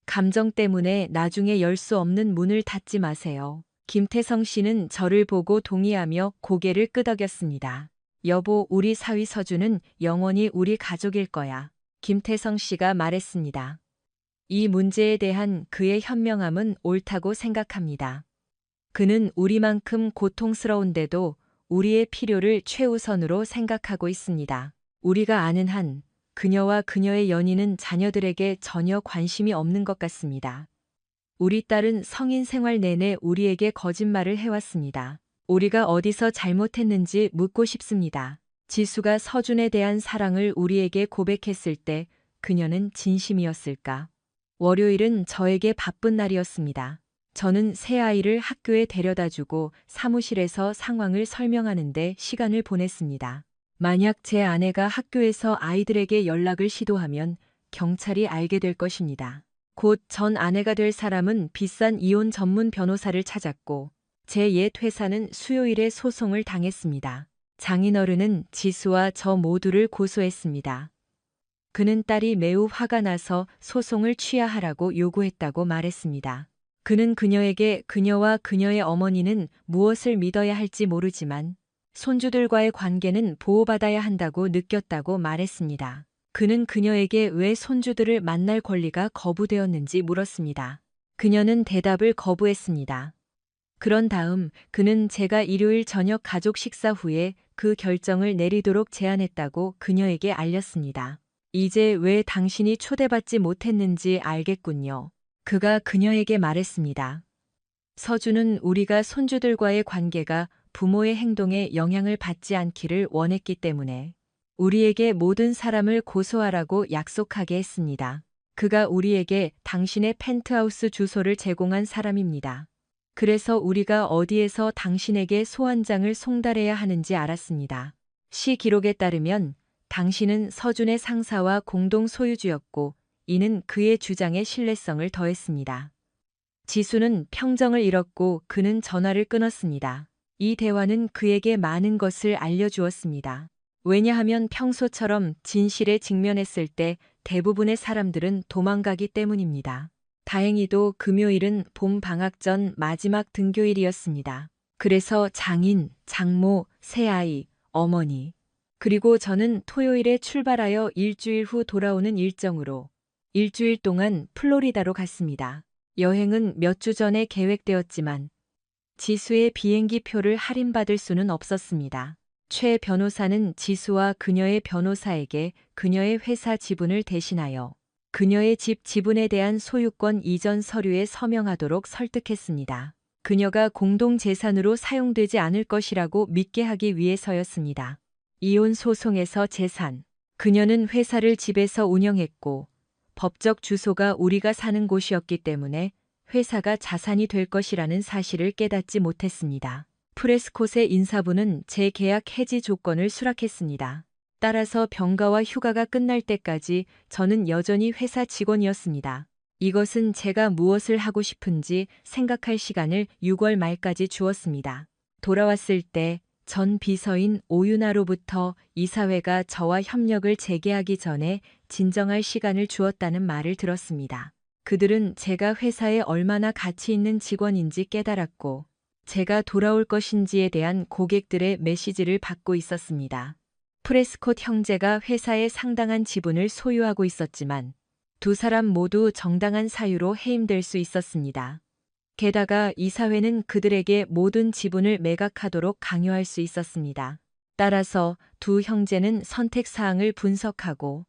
감정 때문에 나중에 열 수 없는 문을 닫지 마세요. 김태성 씨는 저를 보고 동의하며 고개를 끄덕였습니다. 여보, 우리 사위 서준은 영원히 우리 가족일 거야. 김태성 씨가 말했습니다. 이 문제에 대한 그의 현명함은 옳다고 생각합니다. 그는 우리만큼 고통스러운데도 우리의 필요를 최우선으로 생각하고 있습니다. 우리가 아는 한 그녀와 그녀의 연인은 자녀들에게 전혀 관심이 없는 것 같습니다. 우리 딸은 성인 생활 내내 우리에게 거짓말을 해왔습니다. 우리가 어디서 잘못했는지 묻고 싶습니다. 지수가 서준에 대한 사랑을 우리에게 고백했을 때 그녀는 진심이었을까? 월요일은 저에게 바쁜 날이었습니다. 저는 새아이를 학교에 데려다주고 사무실에서 상황을 설명하는데 시간을 보냈습니다. 만약 제 아내가 학교에서 아이들에게 연락을 시도하면 경찰이 알게 될 것입니다. 곧 전 아내가 될 사람은 비싼 이혼 전문 변호사를 찾았고 제 옛 회사는 수요일에 소송을 당했습니다. 장인어른은 지수와 저 모두를 고소했습니다. 그는 딸이 매우 화가 나서 소송을 취하하라고 요구했다고 말했습니다. 그는 그녀에게 그녀와 그녀의 어머니는 무엇을 믿어야 할지 모르지만 손주들과의 관계는 보호받아야 한다고 느꼈다고 말했습니다. 그는 그녀에게 왜 손주들을 만날 권리가 거부되었는지 물었습니다. 그녀는 대답을 거부했습니다. 그런 다음 그는 제가 일요일 저녁 가족 식사 후에 그 결정을 내리도록 제안했다고 그녀에게 알렸습니다. 이제 왜 당신이 초대받지 못했는지 알겠군요. 그가 그녀에게 말했습니다. 서준은 우리가 손주들과의 관계가 부모의 행동에 영향을 받지 않기를 원했기 때문에 우리에게 모든 사람을 고소하라고 약속하게 했습니다. 그가 우리에게 당신의 펜트하우스 주소를 제공한 사람입니다. 그래서 우리가 어디에서 당신에게 소환장을 송달해야 하는지 알았습니다. 시 기록에 따르면 당신은 서준의 상사와 공동 소유주였고 이는 그의 주장에 신뢰성을 더했습니다. 지수는 평정을 잃었고 그는 전화를 끊었습니다. 이 대화는 그에게 많은 것을 알려주었습니다. 왜냐하면 평소처럼 진실에 직면했을 때 대부분의 사람들은 도망가기 때문입니다. 다행히도 금요일은 봄 방학 전 마지막 등교일이었습니다. 그래서 장인, 장모, 새아이, 어머니, 그리고 저는 토요일에 출발하여 일주일 후 돌아오는 일정으로 일주일 동안 플로리다로 갔습니다. 여행은 몇 주 전에 계획되었지만 지수의 비행기 표를 할인받을 수는 없었습니다. 최 변호사는 지수와 그녀의 변호사에게 그녀의 회사 지분을 대신하여 그녀의 집 지분에 대한 소유권 이전 서류에 서명하도록 설득했습니다. 그녀가 공동 재산으로 사용되지 않을 것이라고 믿게 하기 위해서였습니다. 이혼 소송에서 재산. 그녀는 회사를 집에서 운영했고 법적 주소가 우리가 사는 곳이었기 때문에 회사가 자산이 될 것이라는 사실을 깨닫지 못했습니다. 프레스콧의 인사부는 제 계약 해지 조건을 수락했습니다. 따라서 병가와 휴가가 끝날 때까지 저는 여전히 회사 직원이었습니다. 이것은 제가 무엇을 하고 싶은지 생각할 시간을 6월 말까지 주었습니다. 돌아왔을 때 전 비서인 오윤아로부터 이사회가 저와 협력을 재개하기 전에 진정할 시간을 주었다는 말을 들었습니다. 그들은 제가 회사에 얼마나 가치 있는 직원인지 깨달았고 제가 돌아올 것인지에 대한 고객들의 메시지를 받고 있었습니다. 프레스콧 형제가 회사의 상당한 지분을 소유하고 있었지만 두 사람 모두 정당한 사유로 해임될 수 있었습니다. 게다가 이사회는 그들에게 모든 지분을 매각하도록 강요할 수 있었습니다. 따라서 두 형제는 선택 사항을 분석하고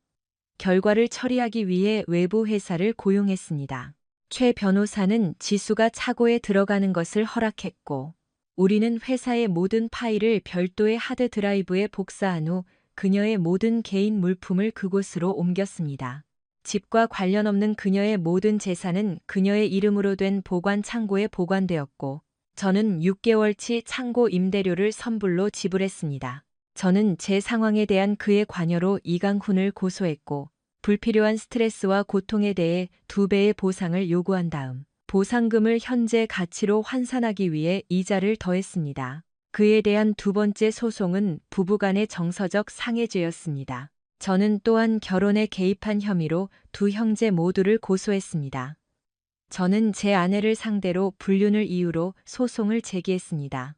결과를 처리하기 위해 외부 회사를 고용했습니다. 최 변호사는 지수가 차고에 들어가는 것을 허락했고 우리는 회사의 모든 파일을 별도의 하드 드라이브에 복사한 후 그녀의 모든 개인 물품을 그곳으로 옮겼습니다. 집과 관련 없는 그녀의 모든 재산은 그녀의 이름으로 된 보관 창고에 보관되었고 저는 6개월치 창고 임대료를 선불로 지불했습니다. 저는 제 상황에 대한 그의 관여로 이강훈을 고소했고 불필요한 스트레스와 고통에 대해 2배의 보상을 요구한 다음 보상금을 현재 가치로 환산하기 위해 이자를 더했습니다. 그에 대한 두 번째 소송은 부부간의 정서적 상해죄였습니다. 저는 또한 결혼에 개입한 혐의로 두 형제 모두를 고소했습니다. 저는 제 아내를 상대로 불륜을 이유로 소송을 제기했습니다.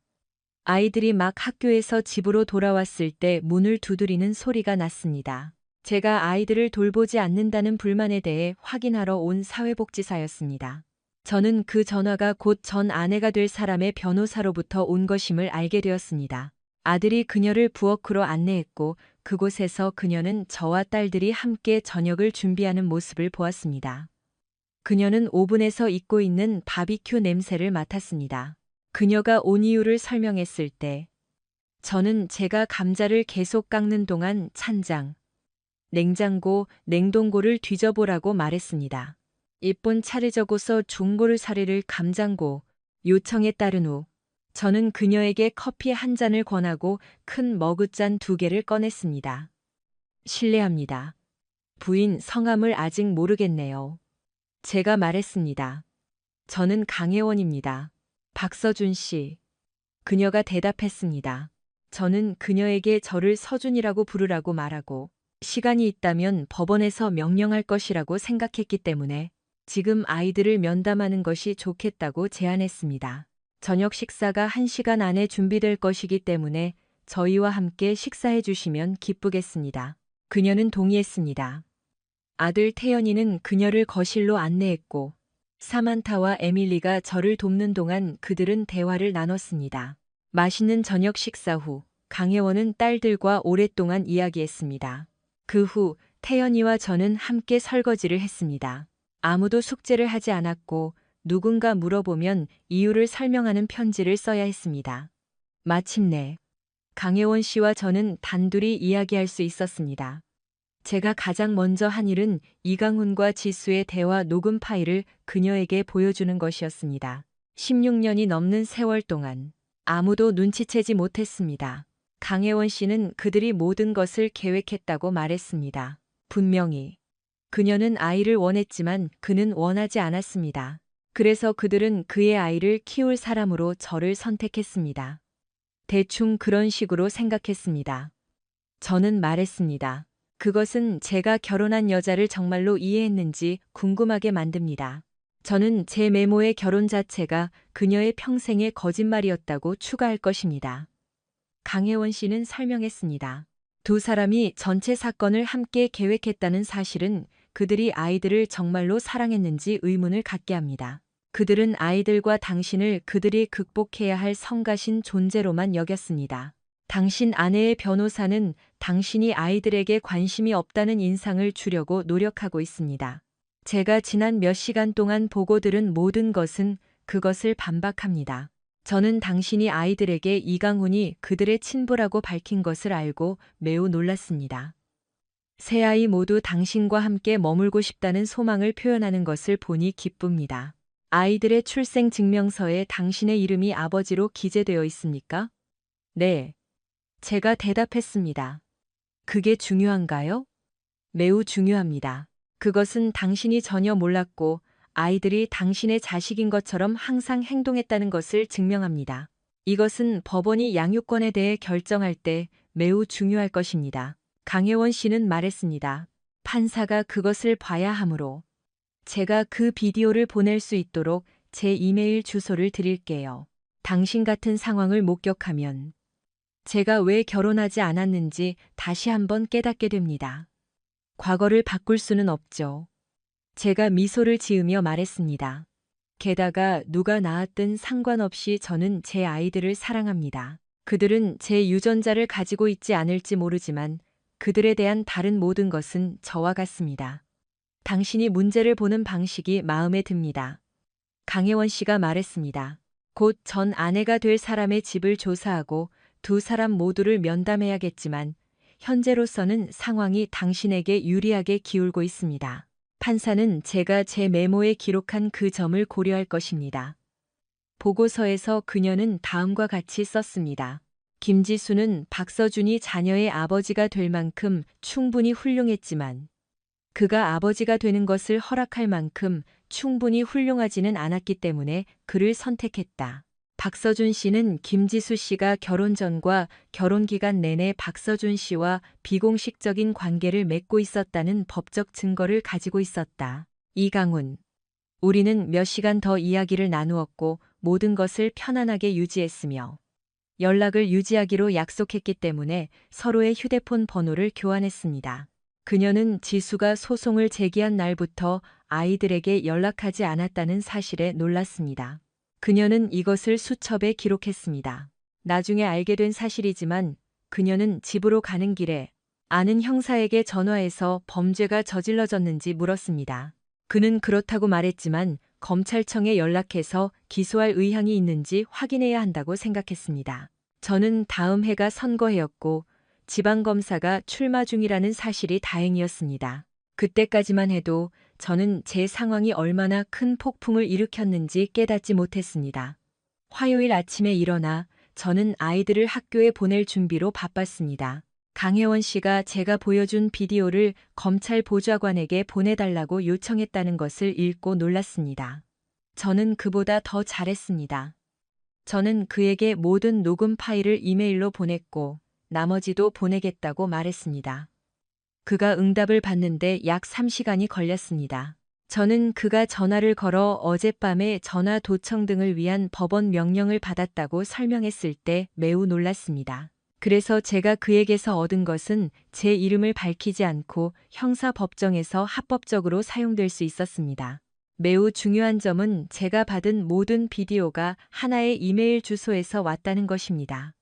아이들이 막 학교에서 집으로 돌아왔을 때 문을 두드리는 소리가 났습니다. 제가 아이들을 돌보지 않는다는 불만에 대해 확인하러 온 사회복지사였습니다. 저는 그 전화가 곧 전 아내가 될 사람의 변호사로부터 온 것임을 알게 되었습니다. 아들이 그녀를 부엌으로 안내했고 그곳에서 그녀는 저와 딸들이 함께 저녁을 준비하는 모습을 보았습니다. 그녀는 오븐에서 익고 있는 바비큐 냄새를 맡았습니다. 그녀가 온 이유를 설명했을 때 저는 제가 감자를 계속 깎는 동안 찬장, 냉장고, 냉동고를 뒤져보라고 말했습니다. 이쁜 차례적어서 중고를 사례를 감장고 요청에 따른 후 저는 그녀에게 커피 한 잔을 권하고 큰 머그잔 2개를 꺼냈습니다. 실례합니다. 부인 성함을 아직 모르겠네요. 제가 말했습니다. 저는 강혜원입니다. 박서준 씨. 그녀가 대답했습니다. 저는 그녀에게 저를 서준이라고 부르라고 말하고 시간이 있다면 법원에서 명령할 것이라고 생각했기 때문에 지금 아이들을 면담하는 것이 좋겠다고 제안했습니다. 저녁 식사가 1시간 안에 준비될 것이기 때문에 저희와 함께 식사해 주시면 기쁘겠습니다. 그녀는 동의했습니다. 아들 태연이는 그녀를 거실로 안내했고 사만타와 에밀리가 저를 돕는 동안 그들은 대화를 나눴습니다. 맛있는 저녁 식사 후 강혜원은 딸들과 오랫동안 이야기했습니다. 그 후 태연이와 저는 함께 설거지를 했습니다. 아무도 숙제를 하지 않았고 누군가 물어보면 이유를 설명하는 편지를 써야 했습니다. 마침내 강혜원 씨와 저는 단둘이 이야기할 수 있었습니다. 제가 가장 먼저 한 일은 이강훈과 지수의 대화 녹음 파일을 그녀에게 보여주는 것이었습니다. 16년이 넘는 세월 동안 아무도 눈치채지 못했습니다. 강혜원 씨는 그들이 모든 것을 계획했다고 말했습니다. 분명히 그녀는 아이를 원했지만 그는 원하지 않았습니다. 그래서 그들은 그의 아이를 키울 사람으로 저를 선택했습니다. 대충 그런 식으로 생각했습니다. 저는 말했습니다. 그것은 제가 결혼한 여자를 정말로 이해했는지 궁금하게 만듭니다. 저는 제 메모의 결혼 자체가 그녀의 평생의 거짓말이었다고 추가할 것입니다. 강혜원 씨는 설명했습니다. 두 사람이 전체 사건을 함께 계획했다는 사실은 그들이 아이들을 정말로 사랑했는지 의문을 갖게 합니다. 그들은 아이들과 당신을 그들이 극복해야 할 성가신 존재로만 여겼습니다. 당신 아내의 변호사는 당신이 아이들에게 관심이 없다는 인상을 주려고 노력하고 있습니다. 제가 지난 몇 시간 동안 보고 들은 모든 것은 그것을 반박합니다. 저는 당신이 아이들에게 이강훈이 그들의 친부라고 밝힌 것을 알고 매우 놀랐습니다. 세 아이 모두 당신과 함께 머물고 싶다는 소망을 표현하는 것을 보니 기쁩니다. 아이들의 출생 증명서에 당신의 이름이 아버지로 기재되어 있습니까? 네. 제가 대답했습니다. 그게 중요한가요? 매우 중요합니다. 그것은 당신이 전혀 몰랐고 아이들이 당신의 자식인 것처럼 항상 행동했다는 것을 증명합니다. 이것은 법원이 양육권에 대해 결정할 때 매우 중요할 것입니다. 강혜원 씨는 말했습니다. 판사가 그것을 봐야 하므로 제가 그 비디오를 보낼 수 있도록 제 이메일 주소를 드릴게요. 당신 같은 상황을 목격하면 제가 왜 결혼하지 않았는지 다시 한번 깨닫게 됩니다. 과거를 바꿀 수는 없죠. 제가 미소를 지으며 말했습니다. 게다가 누가 낳았든 상관없이 저는 제 아이들을 사랑합니다. 그들은 제 유전자를 가지고 있지 않을지 모르지만 그들에 대한 다른 모든 것은 저와 같습니다. 당신이 문제를 보는 방식이 마음에 듭니다. 강혜원 씨가 말했습니다. 곧 전 아내가 될 사람의 집을 조사하고 두 사람 모두를 면담해야겠지만 현재로서는 상황이 당신에게 유리하게 기울고 있습니다. 판사는 제가 제 메모에 기록한 그 점을 고려할 것입니다. 보고서에서 그녀는 다음과 같이 썼습니다. 김지수는 박서준이 자녀의 아버지가 될 만큼 충분히 훌륭했지만 그가 아버지가 되는 것을 허락할 만큼 충분히 훌륭하지는 않았기 때문에 그를 선택했다. 박서준 씨는 김지수 씨가 결혼 전과 결혼 기간 내내 박서준 씨와 비공식적인 관계를 맺고 있었다는 법적 증거를 가지고 있었다. 이강훈. 우리는 몇 시간 더 이야기를 나누었고 모든 것을 편안하게 유지했으며 연락을 유지하기로 약속했기 때문에 서로의 휴대폰 번호를 교환했습니다. 그녀는 지수가 소송을 제기한 날부터 아이들에게 연락하지 않았다는 사실에 놀랐습니다. 그녀는 이것을 수첩에 기록했습니다. 나중에 알게 된 사실이지만 그녀는 집으로 가는 길에 아는 형사에게 전화해서 범죄가 저질러졌는지 물었습니다. 그는 그렇다고 말했지만 검찰청에 연락해서 기소할 의향이 있는지 확인해야 한다고 생각했습니다. 저는 다음 해가 선거해였고 지방검사가 출마 중이라는 사실이 다행이었습니다. 그때까지만 해도 저는 제 상황이 얼마나 큰 폭풍을 일으켰는지 깨닫지 못했습니다. 화요일 아침에 일어나 저는 아이들을 학교에 보낼 준비로 바빴습니다. 강혜원 씨가 제가 보여준 비디오를 검찰 보좌관에게 보내달라고 요청했다는 것을 읽고 놀랐습니다. 저는 그보다 더 잘했습니다. 저는 그에게 모든 녹음 파일을 이메일로 보냈고 나머지도 보내겠다고 말했습니다. 그가 응답을 받는데 약 3시간이 걸렸습니다. 저는 그가 전화를 걸어 어젯밤에 전화 도청 등을 위한 법원 명령을 받았다고 설명했을 때 매우 놀랐습니다. 그래서 제가 그에게서 얻은 것은 제 이름을 밝히지 않고 형사법정에서 합법적으로 사용될 수 있었습니다. 매우 중요한 점은 제가 받은 모든 비디오가 하나의 이메일 주소에서 왔다는 것입니다.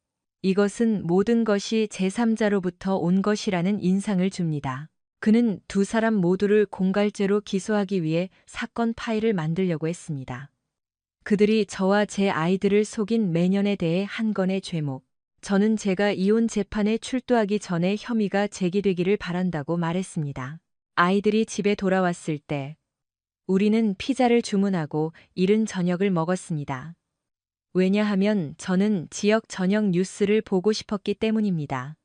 이것은 모든 것이 제3자로부터 온 것이라는 인상을 줍니다. 그는 두 사람 모두를 공갈죄로 기소하기 위해 사건 파일을 만들려고 했습니다. 그들이 저와 제 아이들을 속인 매년에 대해 한 건의 죄목, 저는 제가 이혼 재판에 출두하기 전에 혐의가 제기되기를 바란다고 말했습니다. 아이들이 집에 돌아왔을 때 우리는 피자를 주문하고 이른 저녁을 먹었습니다. 왜냐하면 저는 지역 저녁 뉴스를 보고 싶었기 때문입니다.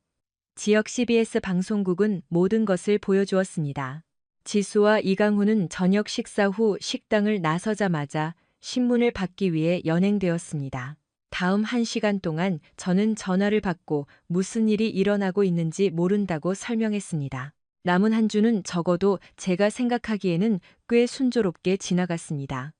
지역 CBS 방송국은 모든 것을 보여주었습니다. 지수와 이강훈은 저녁 식사 후 식당을 나서자마자 신문을 받기 위해 연행되었습니다. 다음 1시간 동안 저는 전화를 받고 무슨 일이 일어나고 있는지 모른다고 설명했습니다. 남은 한 주는 적어도 제가 생각하기에는 꽤 순조롭게 지나갔습니다.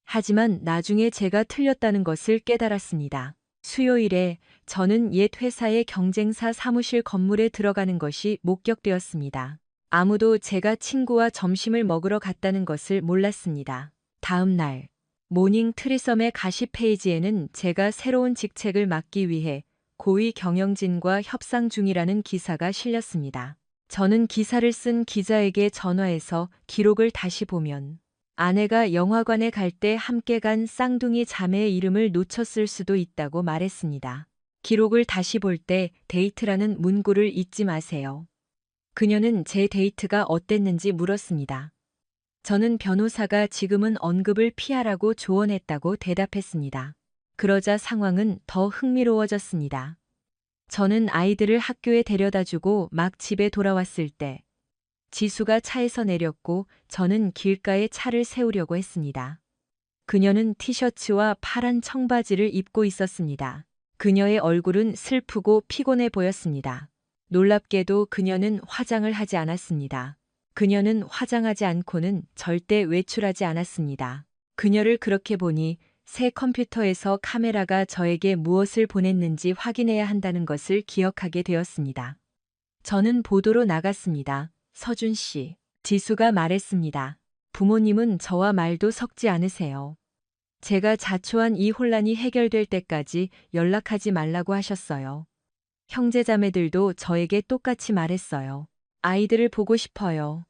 하지만 나중에 제가 틀렸다는 것을 깨달았습니다. 수요일에 저는 옛 회사의 경쟁사 사무실 건물에 들어가는 것이 목격되었습니다. 아무도 제가 친구와 점심을 먹으러 갔다는 것을 몰랐습니다. 다음 날 모닝 트리섬의 가시 페이지에는 제가 새로운 직책을 맡기 위해 고위 경영진과 협상 중이라는 기사가 실렸습니다. 저는 기사를 쓴 기자에게 전화해서 기록을 다시 보면 아내가 영화관에 갈 때 함께 간 쌍둥이 자매의 이름을 놓쳤을 수도 있다고 말했습니다. 기록을 다시 볼 때 데이트라는 문구를 잊지 마세요. 그녀는 제 데이트가 어땠는지 물었습니다. 저는 변호사가 지금은 언급을 피하라고 조언했다고 대답했습니다. 그러자 상황은 더 흥미로워졌습니다. 저는 아이들을 학교에 데려다주고 막 집에 돌아왔을 때 지수가 차에서 내렸고 저는 길가에 차를 세우려고 했습니다. 그녀는 티셔츠와 파란 청바지를 입고 있었습니다. 그녀의 얼굴은 슬프고 피곤해 보였습니다. 놀랍게도 그녀는 화장을 하지 않았습니다. 그녀는 화장하지 않고는 절대 외출하지 않았습니다. 그녀를 그렇게 보니 새 컴퓨터에서 카메라가 저에게 무엇을 보냈는지 확인해야 한다는 것을 기억하게 되었습니다. 저는 보도로 나갔습니다. 서준 씨, 지수가 말했습니다. 부모님은 저와 말도 섞지 않으세요. 제가 자초한 이 혼란이 해결될 때까지 연락하지 말라고 하셨어요. 형제자매들도 저에게 똑같이 말했어요. 아이들을 보고 싶어요.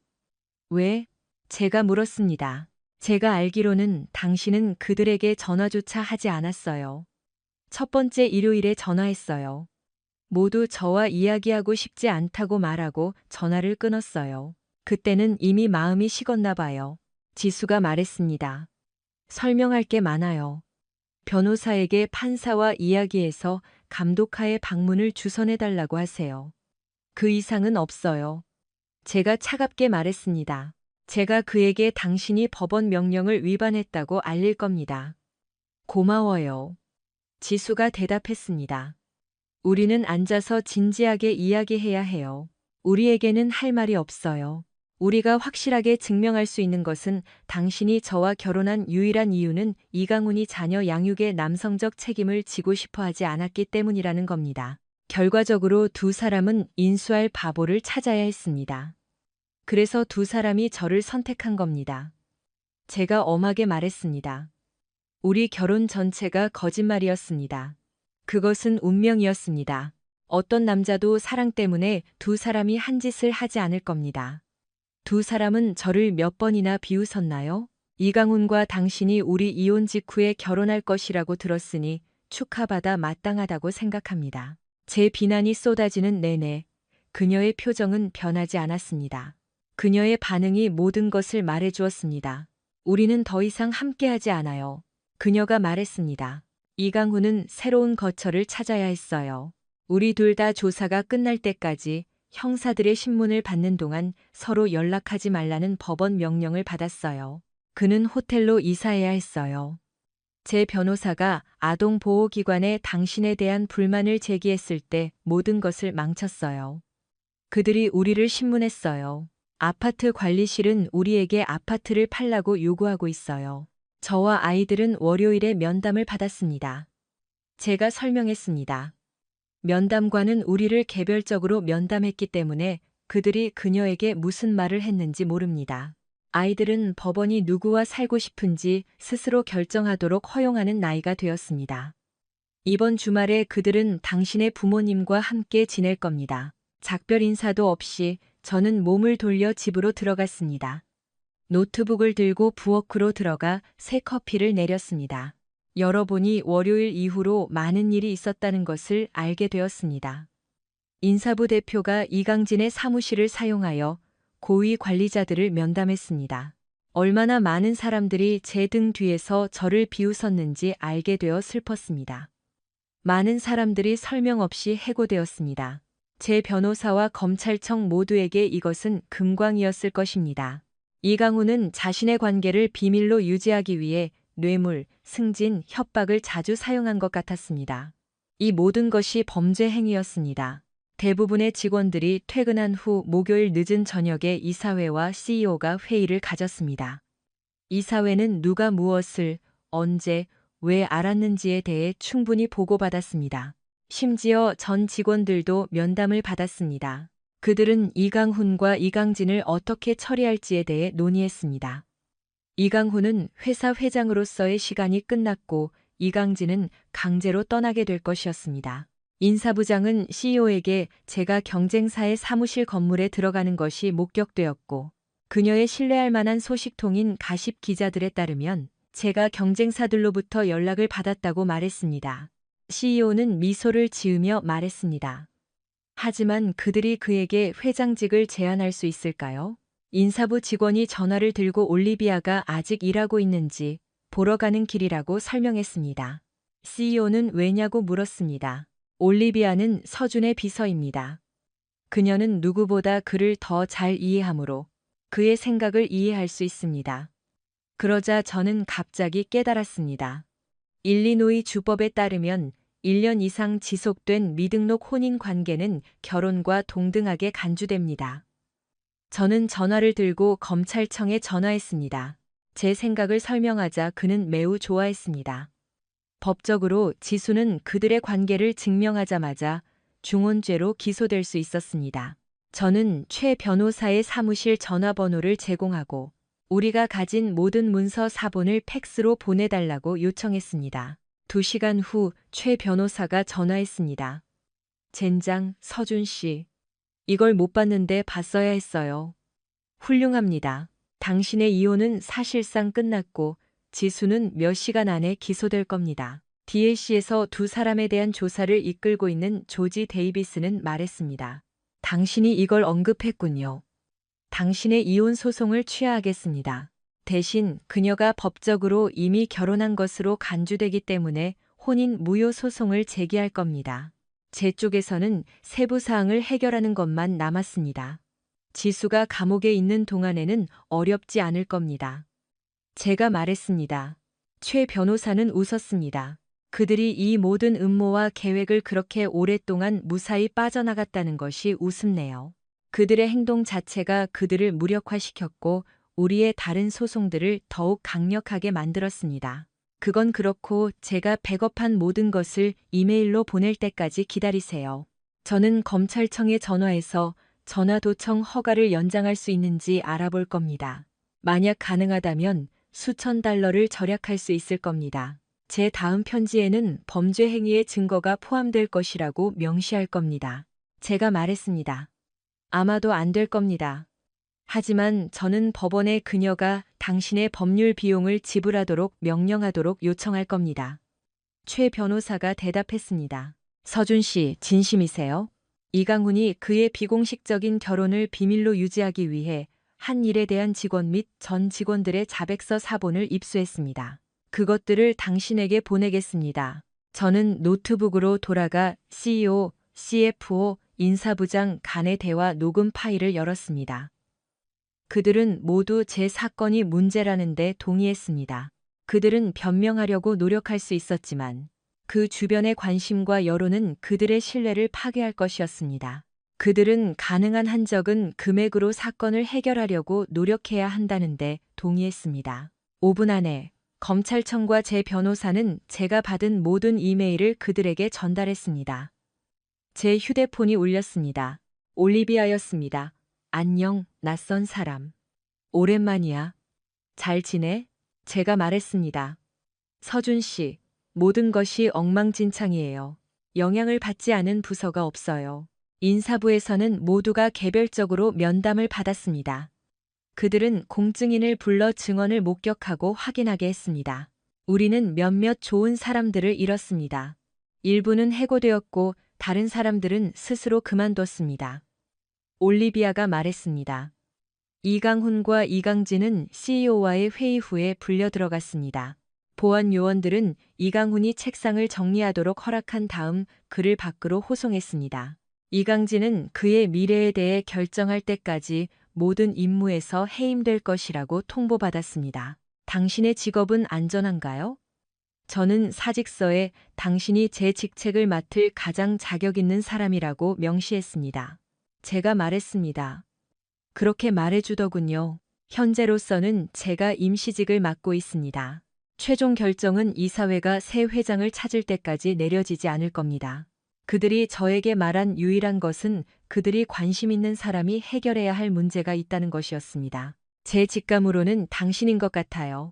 왜? 제가 물었습니다. 제가 알기로는 당신은 그들에게 전화조차 하지 않았어요. 첫 번째 일요일에 전화했어요. 모두 저와 이야기하고 싶지 않다고 말하고 전화를 끊었어요. 그때는 이미 마음이 식었나 봐요. 지수가 말했습니다. 설명할 게 많아요. 변호사에게 판사와 이야기해서 감독하에 방문을 주선해달라고 하세요. 그 이상은 없어요. 제가 차갑게 말했습니다. 제가 그에게 당신이 법원 명령을 위반했다고 알릴 겁니다. 고마워요. 지수가 대답했습니다. 우리는 앉아서 진지하게 이야기해야 해요. 우리에게는 할 말이 없어요. 우리가 확실하게 증명할 수 있는 것은 당신이 저와 결혼한 유일한 이유는 이강훈이 자녀 양육의 남성적 책임을 지고 싶어 하지 않았기 때문이라는 겁니다. 결과적으로 두 사람은 인수할 바보를 찾아야 했습니다. 그래서 두 사람이 저를 선택한 겁니다. 제가 엄하게 말했습니다. 우리 결혼 전체가 거짓말이었습니다. 그것은 운명이었습니다. 어떤 남자도 사랑 때문에 두 사람이 한 짓을 하지 않을 겁니다. 두 사람은 저를 몇 번이나 비웃었나요? 이강훈과 당신이 우리 이혼 직후에 결혼할 것이라고 들었으니 축하받아 마땅하다고 생각합니다. 제 비난이 쏟아지는 내내 그녀의 표정은 변하지 않았습니다. 그녀의 반응이 모든 것을 말해주었습니다. 우리는 더 이상 함께하지 않아요. 그녀가 말했습니다. 이강훈은 새로운 거처를 찾아야 했어요. 우리 둘 다 조사가 끝날 때까지 형사들의 신문을 받는 동안 서로 연락하지 말라는 법원 명령을 받았어요. 그는 호텔로 이사해야 했어요. 제 변호사가 아동보호기관에 당신에 대한 불만을 제기했을 때 모든 것을 망쳤어요. 그들이 우리를 신문했어요. 아파트 관리실은 우리에게 아파트를 팔라고 요구하고 있어요. 저와 아이들은 월요일에 면담을 받았습니다. 제가 설명했습니다. 면담관은 우리를 개별적으로 면담했기 때문에 그들이 그녀에게 무슨 말을 했는지 모릅니다. 아이들은 법원이 누구와 살고 싶은지 스스로 결정하도록 허용하는 나이가 되었습니다. 이번 주말에 그들은 당신의 부모님과 함께 지낼 겁니다. 작별 인사도 없이 저는 몸을 돌려 집으로 들어갔습니다. 노트북을 들고 부엌으로 들어가 새 커피를 내렸습니다. 열어보니 월요일 이후로 많은 일이 있었다는 것을 알게 되었습니다. 인사부 대표가 이강진의 사무실을 사용하여 고위 관리자들을 면담했습니다. 얼마나 많은 사람들이 제 등 뒤에서 저를 비웃었는지 알게 되어 슬펐습니다. 많은 사람들이 설명 없이 해고되었습니다. 제 변호사와 검찰청 모두에게 이것은 금광이었을 것입니다. 이강훈은 자신의 관계를 비밀로 유지하기 위해 뇌물, 승진, 협박을 자주 사용한 것 같았습니다. 이 모든 것이 범죄 행위였습니다. 대부분의 직원들이 퇴근한 후 목요일 늦은 저녁에 이사회와 CEO가 회의를 가졌습니다. 이사회는 누가 무엇을, 언제, 왜 알았는지에 대해 충분히 보고받았습니다. 심지어 전 직원들도 면담을 받았습니다. 그들은 이강훈과 이강진을 어떻게 처리할지에 대해 논의했습니다. 이강훈은 회사 회장으로서의 시간이 끝났고 이강진은 강제로 떠나게 될 것이었습니다. 인사부장은 CEO에게 제가 경쟁사의 사무실 건물에 들어가는 것이 목격되었고 그녀의 신뢰할 만한 소식통인 가십 기자들에 따르면 제가 경쟁사들로부터 연락을 받았다고 말했습니다. CEO는 미소를 지으며 말했습니다. 하지만 그들이 그에게 회장직을 제안할 수 있을까요? 인사부 직원이 전화를 들고 올리비아가 아직 일하고 있는지 보러 가는 길이라고 설명했습니다. CEO는 왜냐고 물었습니다. 올리비아는 서준의 비서입니다. 그녀는 누구보다 그를 더 잘 이해하므로 그의 생각을 이해할 수 있습니다. 그러자 저는 갑자기 깨달았습니다. 일리노이 주법에 따르면 1년 이상 지속된 미등록 혼인 관계는 결혼과 동등하게 간주됩니다. 저는 전화를 들고 검찰청에 전화했습니다. 제 생각을 설명하자 그는 매우 좋아했습니다. 법적으로 지수는 그들의 관계를 증명하자마자 중혼죄로 기소될 수 있었습니다. 저는 최 변호사의 사무실 전화번호를 제공하고 우리가 가진 모든 문서 사본을 팩스로 보내달라고 요청했습니다. 2시간 후 최 변호사가 전화했습니다. 젠장, 서준 씨. 이걸 못 봤는데 봤어야 했어요. 훌륭합니다. 당신의 이혼은 사실상 끝났고 지수는 몇 시간 안에 기소될 겁니다. DLC에서 두 사람에 대한 조사를 이끌고 있는 조지 데이비스는 말했습니다. 당신이 이걸 언급했군요. 당신의 이혼 소송을 취하하겠습니다. 대신 그녀가 법적으로 이미 결혼한 것으로 간주되기 때문에 혼인 무효 소송을 제기할 겁니다. 제 쪽에서는 세부 사항을 해결하는 것만 남았습니다. 지수가 감옥에 있는 동안에는 어렵지 않을 겁니다. 제가 말했습니다. 최 변호사는 웃었습니다. 그들이 이 모든 음모와 계획을 그렇게 오랫동안 무사히 빠져나갔다는 것이 우습네요. 그들의 행동 자체가 그들을 무력화시켰고 우리의 다른 소송들을 더욱 강력하게 만들었습니다. 그건 그렇고 제가 백업한 모든 것을 이메일로 보낼 때까지 기다리세요. 저는 검찰청에 전화해서 전화 도청 허가를 연장할 수 있는지 알아볼 겁니다. 만약 가능하다면 수천 달러를 절약할 수 있을 겁니다. 제 다음 편지에는 범죄 행위의 증거가 포함될 것이라고 명시할 겁니다. 제가 말했습니다. 아마도 안 될 겁니다. 하지만 저는 법원에 그녀가 당신의 법률 비용을 지불하도록 명령하도록 요청할 겁니다. 최 변호사가 대답했습니다. 서준 씨, 진심이세요? 이강훈이 그의 비공식적인 결혼을 비밀로 유지하기 위해 한 일에 대한 직원 및 전 직원들의 자백서 사본을 입수했습니다. 그것들을 당신에게 보내겠습니다. 저는 노트북으로 돌아가 CEO, CFO, 인사부장 간의 대화 녹음 파일을 열었습니다. 그들은 모두 제 사건이 문제라는데 동의했습니다. 그들은 변명하려고 노력할 수 있었지만 그 주변의 관심과 여론은 그들의 신뢰를 파괴할 것이었습니다. 그들은 가능한 한적은 금액으로 사건을 해결하려고 노력해야 한다는데 동의했습니다. 5분 안에 검찰청과 제 변호사는 제가 받은 모든 이메일을 그들에게 전달했습니다. 제 휴대폰이 울렸습니다. 올리비아였습니다. 안녕, 낯선 사람. 오랜만이야. 잘 지내? 제가 말했습니다. 서준 씨, 모든 것이 엉망진창이에요. 영향을 받지 않은 부서가 없어요. 인사부에서는 모두가 개별적으로 면담을 받았습니다. 그들은 공증인을 불러 증언을 목격하고 확인하게 했습니다. 우리는 몇몇 좋은 사람들을 잃었습니다. 일부는 해고되었고 다른 사람들은 스스로 그만뒀습니다. 올리비아가 말했습니다. 이강훈과 이강진은 CEO와의 회의 후에 불려 들어갔습니다. 보안 요원들은 이강훈이 책상을 정리하도록 허락한 다음 그를 밖으로 호송했습니다. 이강진은 그의 미래에 대해 결정할 때까지 모든 임무에서 해임될 것이라고 통보받았습니다. 당신의 직업은 안전한가요? 저는 사직서에 당신이 제 직책을 맡을 가장 자격 있는 사람이라고 명시했습니다. 제가 말했습니다. 그렇게 말해주더군요. 현재로서는 제가 임시직을 맡고 있습니다. 최종 결정은 이사회가 새 회장을 찾을 때까지 내려지지 않을 겁니다. 그들이 저에게 말한 유일한 것은 그들이 관심 있는 사람이 해결해야 할 문제가 있다는 것이었습니다. 제 직감으로는 당신인 것 같아요.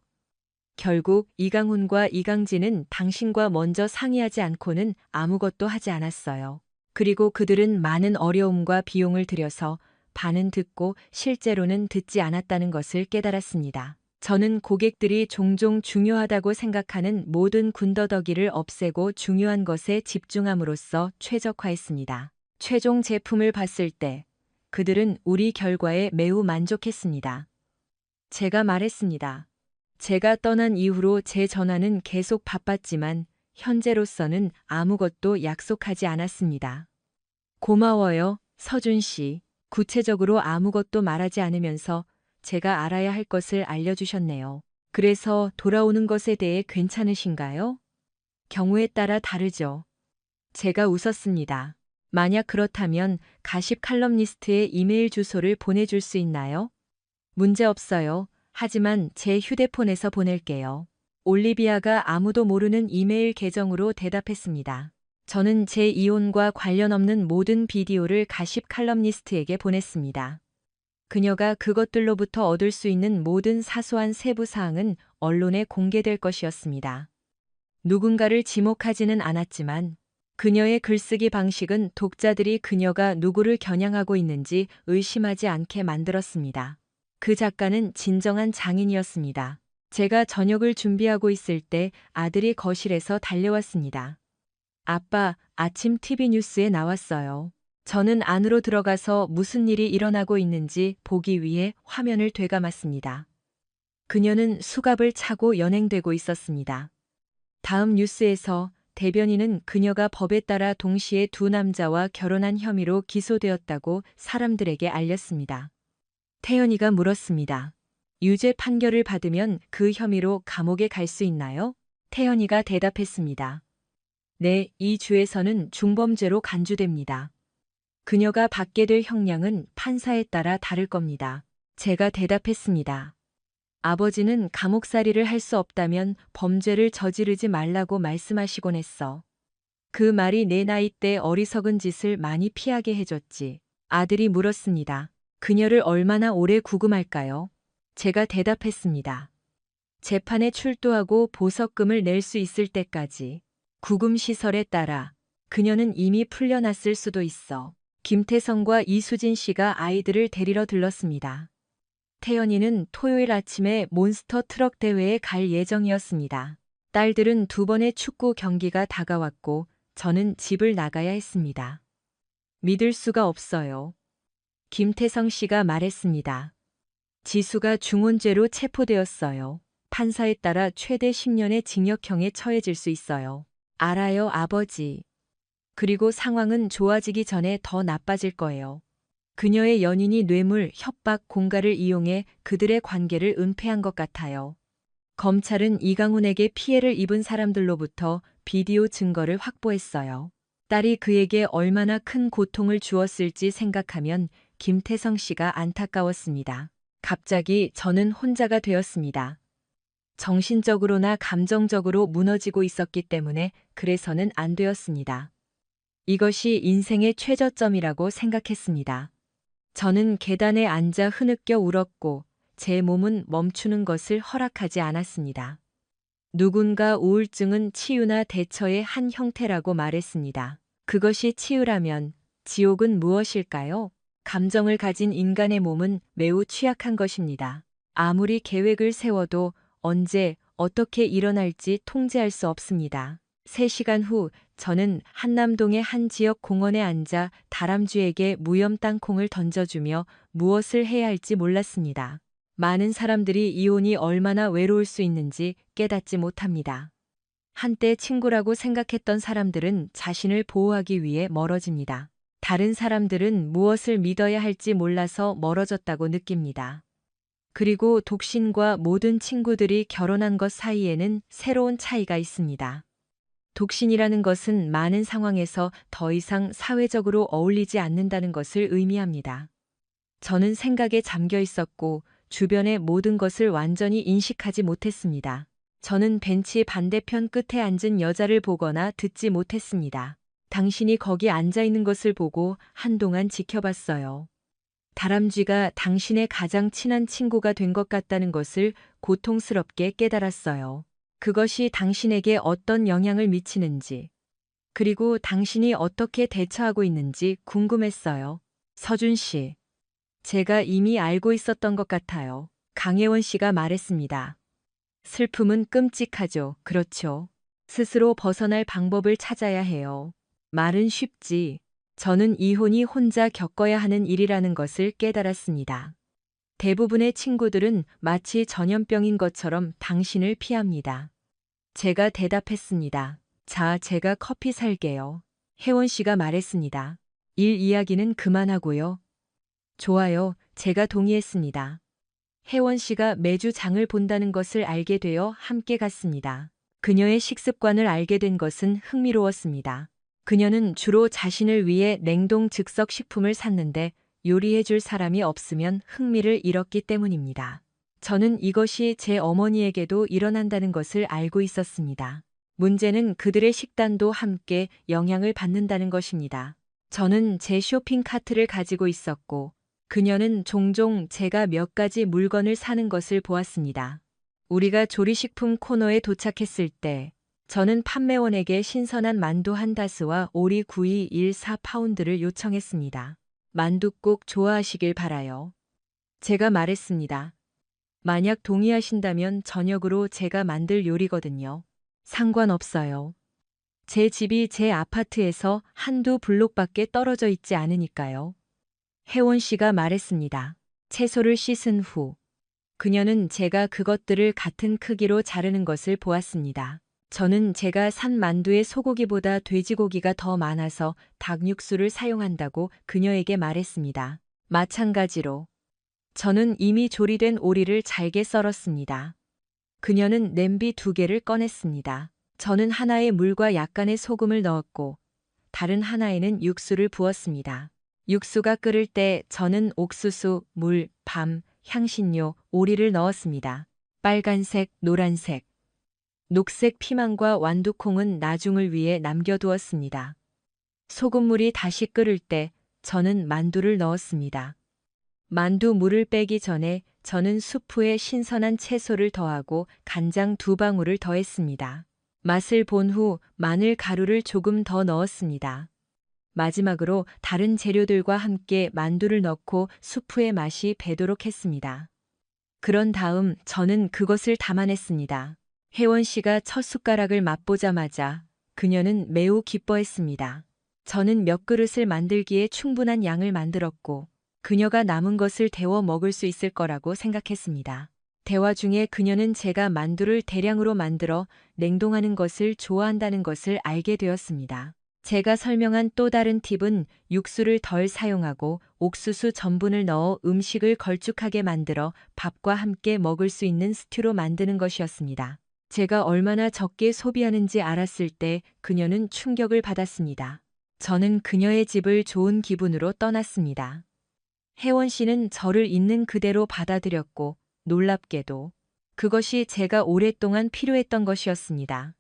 결국 이강훈과 이강진은 당신과 먼저 상의하지 않고는 아무것도 하지 않았어요. 그리고 그들은 많은 어려움과 비용을 들여서 반은 듣고 실제로는 듣지 않았다는 것을 깨달았습니다. 저는 고객들이 종종 중요하다고 생각하는 모든 군더더기를 없애고 중요한 것에 집중함으로써 최적화했습니다. 최종 제품을 봤을 때 그들은 우리 결과에 매우 만족했습니다. 제가 말했습니다. 제가 떠난 이후로 제 전화는 계속 바빴지만 현재로서는 아무것도 약속하지 않았습니다. 고마워요, 서준 씨. 구체적으로 아무것도 말하지 않으면서 제가 알아야 할 것을 알려주셨네요. 그래서 돌아오는 것에 대해 괜찮으신가요? 경우에 따라 다르죠. 제가 웃었습니다. 만약 그렇다면 가십 칼럼니스트의 이메일 주소를 보내줄 수 있나요? 문제 없어요. 하지만 제 휴대폰에서 보낼게요. 올리비아가 아무도 모르는 이메일 계정으로 대답했습니다. 저는 제 이혼과 관련 없는 모든 비디오를 가십 칼럼니스트에게 보냈습니다. 그녀가 그것들로부터 얻을 수 있는 모든 사소한 세부 사항은 언론에 공개될 것이었습니다. 누군가를 지목하지는 않았지만 그녀의 글쓰기 방식은 독자들이 그녀가 누구를 겨냥하고 있는지 의심하지 않게 만들었습니다. 그 작가는 진정한 장인이었습니다. 제가 저녁을 준비하고 있을 때 아들이 거실에서 달려왔습니다. 아빠, 아침 TV 뉴스에 나왔어요. 저는 안으로 들어가서 무슨 일이 일어나고 있는지 보기 위해 화면을 되감았습니다. 그녀는 수갑을 차고 연행되고 있었습니다. 다음 뉴스에서 대변인은 그녀가 법에 따라 동시에 두 남자와 결혼한 혐의로 기소되었다고 사람들에게 알렸습니다. 태연이가 물었습니다. 유죄 판결을 받으면 그 혐의로 감옥에 갈 수 있나요? 태연이가 대답했습니다. 네, 이 주에서는 중범죄로 간주됩니다. 그녀가 받게 될 형량은 판사에 따라 다를 겁니다. 제가 대답했습니다. 아버지는 감옥살이를 할 수 없다면 범죄를 저지르지 말라고 말씀하시곤 했어. 그 말이 내 나이 때 어리석은 짓을 많이 피하게 해줬지. 아들이 물었습니다. 그녀를 얼마나 오래 구금할까요? 제가 대답했습니다. 재판에 출두하고 보석금을 낼 수 있을 때까지. 구금시설에 따라 그녀는 이미 풀려났을 수도 있어. 김태성과 이수진 씨가 아이들을 데리러 들렀습니다. 태연이는 토요일 아침에 몬스터 트럭 대회에 갈 예정이었습니다. 딸들은 두 번의 축구 경기가 다가왔고 저는 집을 나가야 했습니다. 믿을 수가 없어요. 김태성 씨가 말했습니다. 지수가 중혼죄로 체포되었어요. 판사에 따라 최대 10년의 징역형에 처해질 수 있어요. 알아요, 아버지. 그리고 상황은 좋아지기 전에 더 나빠질 거예요. 그녀의 연인이 뇌물, 협박, 공갈을 이용해 그들의 관계를 은폐한 것 같아요. 검찰은 이강훈에게 피해를 입은 사람들로부터 비디오 증거를 확보했어요. 딸이 그에게 얼마나 큰 고통을 주었을지 생각하면 김태성 씨가 안타까웠습니다. 갑자기 저는 혼자가 되었습니다. 정신적으로나 감정적으로 무너지고 있었기 때문에 그래서는 안 되었습니다. 이것이 인생의 최저점이라고 생각했습니다. 저는 계단에 앉아 흐느껴 울었고 제 몸은 멈추는 것을 허락하지 않았습니다. 누군가 우울증은 치유나 대처의 한 형태라고 말했습니다. 그것이 치유라면 지옥은 무엇일까요? 감정을 가진 인간의 몸은 매우 취약한 것입니다. 아무리 계획을 세워도 언제 어떻게 일어날지 통제할 수 없습니다. 3시간 후 저는 한남동의 한 지역 공원에 앉아 다람쥐에게 무염 땅콩을 던져주며 무엇을 해야 할지 몰랐습니다. 많은 사람들이 이혼이 얼마나 외로울 수 있는지 깨닫지 못합니다. 한때 친구라고 생각했던 사람들은 자신을 보호하기 위해 멀어집니다. 다른 사람들은 무엇을 믿어야 할지 몰라서 멀어졌다고 느낍니다. 그리고 독신과 모든 친구들이 결혼한 것 사이에는 새로운 차이가 있습니다. 독신이라는 것은 많은 상황에서 더 이상 사회적으로 어울리지 않는다는 것을 의미합니다. 저는 생각에 잠겨 있었고 주변의 모든 것을 완전히 인식하지 못했습니다. 저는 벤치 반대편 끝에 앉은 여자를 보거나 듣지 못했습니다. 당신이 거기 앉아 있는 것을 보고 한동안 지켜봤어요. 다람쥐가 당신의 가장 친한 친구가 된 것 같다는 것을 고통스럽게 깨달았어요. 그것이 당신에게 어떤 영향을 미치는지, 그리고 당신이 어떻게 대처하고 있는지 궁금했어요. 서준 씨, 제가 이미 알고 있었던 것 같아요. 강혜원 씨가 말했습니다. 슬픔은 끔찍하죠. 그렇죠. 스스로 벗어날 방법을 찾아야 해요. 말은 쉽지. 저는 이혼이 혼자 겪어야 하는 일이라는 것을 깨달았습니다. 대부분의 친구들은 마치 전염병인 것처럼 당신을 피합니다. 제가 대답했습니다. 자, 제가 커피 살게요. 혜원 씨가 말했습니다. 일 이야기는 그만하고요. 좋아요. 제가 동의했습니다. 혜원 씨가 매주 장을 본다는 것을 알게 되어 함께 갔습니다. 그녀의 식습관을 알게 된 것은 흥미로웠습니다. 그녀는 주로 자신을 위해 냉동 즉석 식품을 샀는데 요리해 줄 사람이 없으면 흥미를 잃었기 때문입니다. 저는 이것이 제 어머니에게도 일어난다는 것을 알고 있었습니다. 문제는 그들의 식단도 함께 영향을 받는다는 것입니다. 저는 제 쇼핑 카트를 가지고 있었고, 그녀는 종종 제가 몇 가지 물건을 사는 것을 보았습니다. 우리가 조리식품 코너에 도착했을 때, 저는 판매원에게 신선한 만두 한 다스와 오리 구이 1.4파운드를 요청했습니다. 만두 꼭 좋아하시길 바라요. 제가 말했습니다. 만약 동의하신다면 저녁으로 제가 만들 요리거든요. 상관없어요. 제 집이 제 아파트에서 한두 블록밖에 떨어져 있지 않으니까요. 혜원 씨가 말했습니다. 채소를 씻은 후 그녀는 제가 그것들을 같은 크기로 자르는 것을 보았습니다. 저는 제가 산 만두의 소고기보다 돼지고기가 더 많아서 닭육수를 사용한다고 그녀에게 말했습니다. 마찬가지로 저는 이미 조리된 오리를 잘게 썰었습니다. 그녀는 냄비 2개를 꺼냈습니다. 저는 하나에 물과 약간의 소금을 넣었고 다른 하나에는 육수를 부었습니다. 육수가 끓을 때 저는 옥수수, 물, 밤, 향신료, 오리를 넣었습니다. 빨간색, 노란색, 녹색 피망과 완두콩은 나중을 위해 남겨두었습니다. 소금물이 다시 끓을 때 저는 만두를 넣었습니다. 만두 물을 빼기 전에 저는 수프에 신선한 채소를 더하고 간장 2방울을 더했습니다. 맛을 본 후 마늘 가루를 조금 더 넣었습니다. 마지막으로 다른 재료들과 함께 만두를 넣고 수프의 맛이 배도록 했습니다. 그런 다음 저는 그것을 담아냈습니다. 혜원 씨가 첫 숟가락을 맛보자마자 그녀는 매우 기뻐했습니다. 저는 몇 그릇을 만들기에 충분한 양을 만들었고 그녀가 남은 것을 데워 먹을 수 있을 거라고 생각했습니다. 대화 중에 그녀는 제가 만두를 대량으로 만들어 냉동하는 것을 좋아한다는 것을 알게 되었습니다. 제가 설명한 또 다른 팁은 육수를 덜 사용하고 옥수수 전분을 넣어 음식을 걸쭉하게 만들어 밥과 함께 먹을 수 있는 스튜로 만드는 것이었습니다. 제가 얼마나 적게 소비하는지 알았을 때 그녀는 충격을 받았습니다. 저는 그녀의 집을 좋은 기분으로 떠났습니다. 혜원 씨는 저를 있는 그대로 받아들였고 놀랍게도 그것이 제가 오랫동안 필요했던 것이었습니다.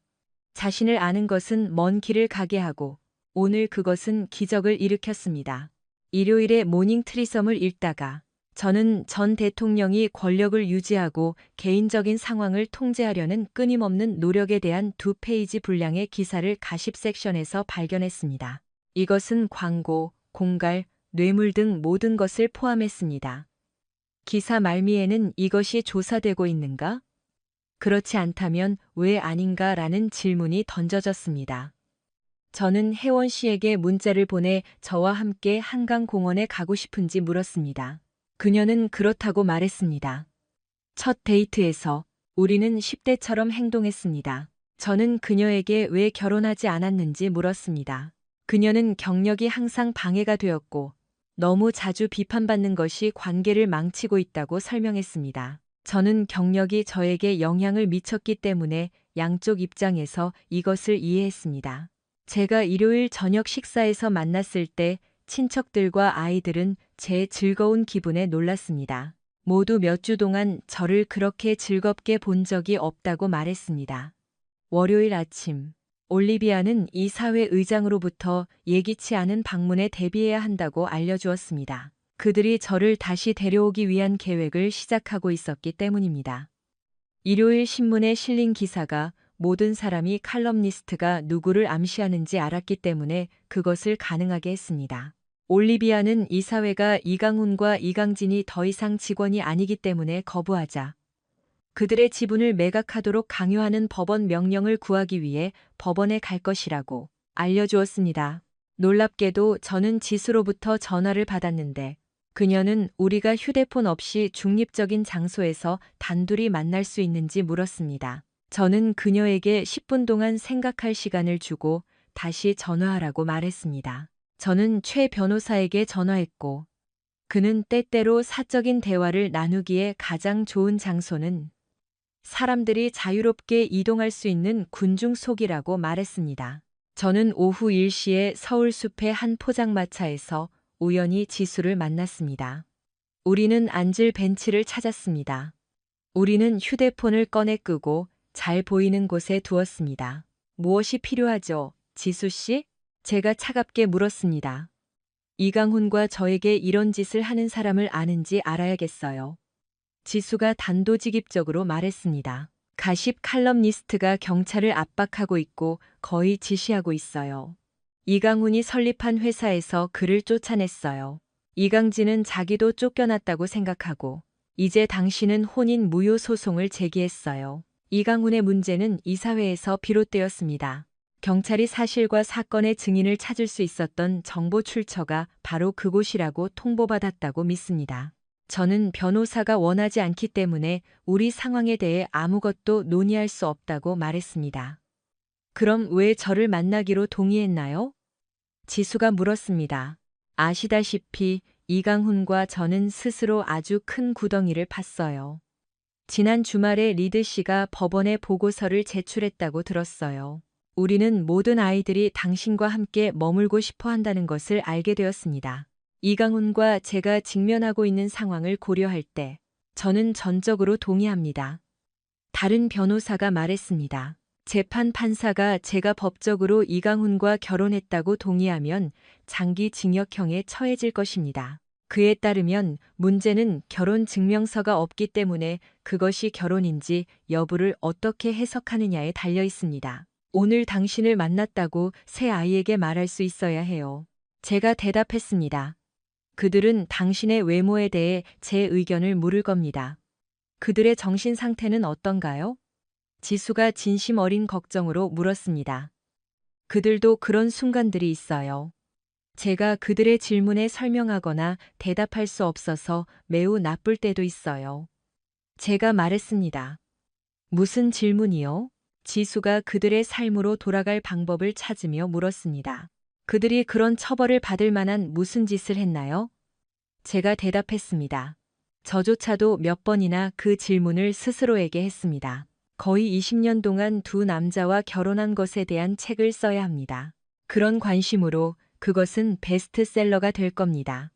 자신을 아는 것은 먼 길을 가게 하고 오늘 그것은 기적을 일으켰습니다. 일요일에 모닝 트리섬을 읽다가 저는 전 대통령이 권력을 유지하고 개인적인 상황을 통제하려는 끊임없는 노력에 대한 2페이지 분량의 기사를 가십 섹션에서 발견했습니다. 이것은 광고, 공갈, 뇌물 등 모든 것을 포함했습니다. 기사 말미에는 이것이 조사되고 있는가? 그렇지 않다면 왜 아닌가라는 질문이 던져졌습니다. 저는 혜원 씨에게 문자를 보내 저와 함께 한강공원에 가고 싶은지 물었습니다. 그녀는 그렇다고 말했습니다. 첫 데이트에서 우리는 10대처럼 행동했습니다. 저는 그녀에게 왜 결혼하지 않았는지 물었습니다. 그녀는 경력이 항상 방해가 되었고 너무 자주 비판받는 것이 관계를 망치고 있다고 설명했습니다. 저는 경력이 저에게 영향을 미쳤기 때문에 양쪽 입장에서 이것을 이해했습니다. 제가 일요일 저녁 식사에서 만났을 때 친척들과 아이들은 제 즐거운 기분에 놀랐습니다. 모두 몇 주 동안 저를 그렇게 즐겁게 본 적이 없다고 말했습니다. 월요일 아침, 올리비아는 이사회 의장으로부터 예기치 않은 방문에 대비해야 한다고 알려주었습니다. 그들이 저를 다시 데려오기 위한 계획을 시작하고 있었기 때문입니다. 일요일 신문에 실린 기사가 모든 사람이 칼럼니스트가 누구를 암시하는지 알았기 때문에 그것을 가능하게 했습니다. 올리비아는 이사회가 이강훈과 이강진이 더 이상 직원이 아니기 때문에 거부하자 그들의 지분을 매각하도록 강요하는 법원 명령을 구하기 위해 법원에 갈 것이라고 알려주었습니다. 놀랍게도 저는 지수로부터 전화를 받았는데 그녀는 우리가 휴대폰 없이 중립적인 장소에서 단둘이 만날 수 있는지 물었습니다. 저는 그녀에게 10분 동안 생각할 시간을 주고 다시 전화하라고 말했습니다. 저는 최 변호사에게 전화했고 그는 때때로 사적인 대화를 나누기에 가장 좋은 장소는 사람들이 자유롭게 이동할 수 있는 군중 속이라고 말했습니다. 저는 오후 1시에 서울 숲의 한 포장마차에서 우연히 지수를 만났습니다. 우리는 앉을 벤치를 찾았습니다. 우리는 휴대폰을 꺼내 끄고 잘 보이는 곳에 두었습니다. 무엇이 필요하죠, 지수 씨? 제가 차갑게 물었습니다. 이강훈과 저에게 이런 짓을 하는 사람을 아는지 알아야겠어요. 지수가 단도직입적으로 말했습니다. 가십 칼럼니스트가 경찰을 압박하고 있고 거의 지시하고 있어요. 이강훈이 설립한 회사에서 그를 쫓아냈어요. 이강진은 자기도 쫓겨났다고 생각하고 이제 당신은 혼인 무효 소송을 제기했어요. 이강훈의 문제는 이사회에서 비롯되었습니다. 경찰이 사실과 사건의 증인을 찾을 수 있었던 정보 출처가 바로 그곳이라고 통보받았다고 믿습니다. 저는 변호사가 원하지 않기 때문에 우리 상황에 대해 아무것도 논의할 수 없다고 말했습니다. 그럼 왜 저를 만나기로 동의했나요? 지수가 물었습니다. 아시다시피 이강훈과 저는 스스로 아주 큰 구덩이를 팠어요. 지난 주말에 리드 씨가 법원에 보고서를 제출했다고 들었어요. 우리는 모든 아이들이 당신과 함께 머물고 싶어 한다는 것을 알게 되었습니다. 이강훈과 제가 직면하고 있는 상황을 고려할 때 저는 전적으로 동의합니다. 다른 변호사가 말했습니다. 재판 판사가 제가 법적으로 이강훈과 결혼했다고 동의하면 장기 징역형에 처해질 것입니다. 그에 따르면 문제는 결혼 증명서가 없기 때문에 그것이 결혼인지 여부를 어떻게 해석하느냐에 달려 있습니다. 오늘 당신을 만났다고 새 아이에게 말할 수 있어야 해요. 제가 대답했습니다. 그들은 당신의 외모에 대해 제 의견을 물을 겁니다. 그들의 정신 상태는 어떤가요? 지수가 진심 어린 걱정으로 물었습니다. 그들도 그런 순간들이 있어요. 제가 그들의 질문에 설명하거나 대답할 수 없어서 매우 나쁠 때도 있어요. 제가 말했습니다. 무슨 질문이요? 지수가 그들의 삶으로 돌아갈 방법을 찾으며 물었습니다. 그들이 그런 처벌을 받을 만한 무슨 짓을 했나요? 제가 대답했습니다. 저조차도 몇 번이나 그 질문을 스스로에게 했습니다. 거의 20년 동안 두 남자와 결혼한 것에 대한 책을 써야 합니다. 그런 관심으로 그것은 베스트셀러가 될 겁니다.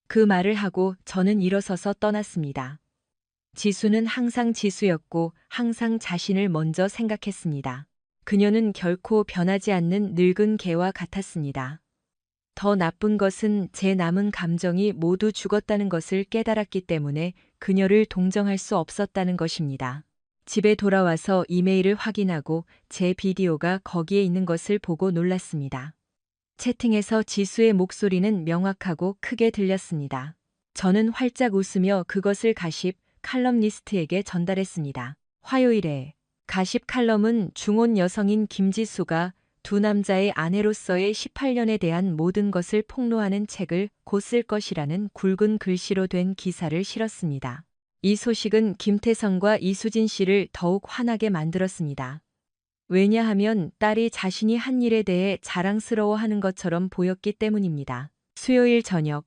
그 말을 하고 저는 일어서서 떠났습니다. 지수는 항상 지수였고 항상 자신을 먼저 생각했습니다. 그녀는 결코 변하지 않는 늙은 개와 같았습니다. 더 나쁜 것은 제 남은 감정이 모두 죽었다는 것을 깨달았기 때문에 그녀를 동정할 수 없었다는 것입니다. 집에 돌아와서 이메일을 확인하고 제 비디오가 거기에 있는 것을 보고 놀랐습니다. 채팅에서 지수의 목소리는 명확하고 크게 들렸습니다. 저는 활짝 웃으며 그것을 가십 칼럼니스트에게 전달했습니다. 화요일에 가십 칼럼은 중혼 여성인 김지수가 두 남자의 아내로서의 18년에 대한 모든 것을 폭로하는 책을 곧 쓸 것이라는 굵은 글씨로 된 기사를 실었습니다. 이 소식은 김태성과 이수진 씨를 더욱 화나게 만들었습니다. 왜냐하면 딸이 자신이 한 일에 대해 자랑스러워하는 것처럼 보였기 때문입니다. 수요일 저녁,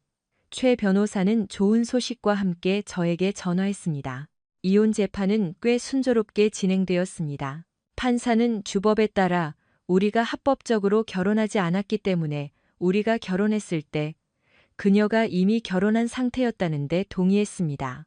최 변호사는 좋은 소식과 함께 저에게 전화했습니다. 이혼 재판은 꽤 순조롭게 진행되었습니다. 판사는 주법에 따라 우리가 합법적으로 결혼하지 않았기 때문에 우리가 결혼했을 때 그녀가 이미 결혼한 상태였다는데 동의했습니다.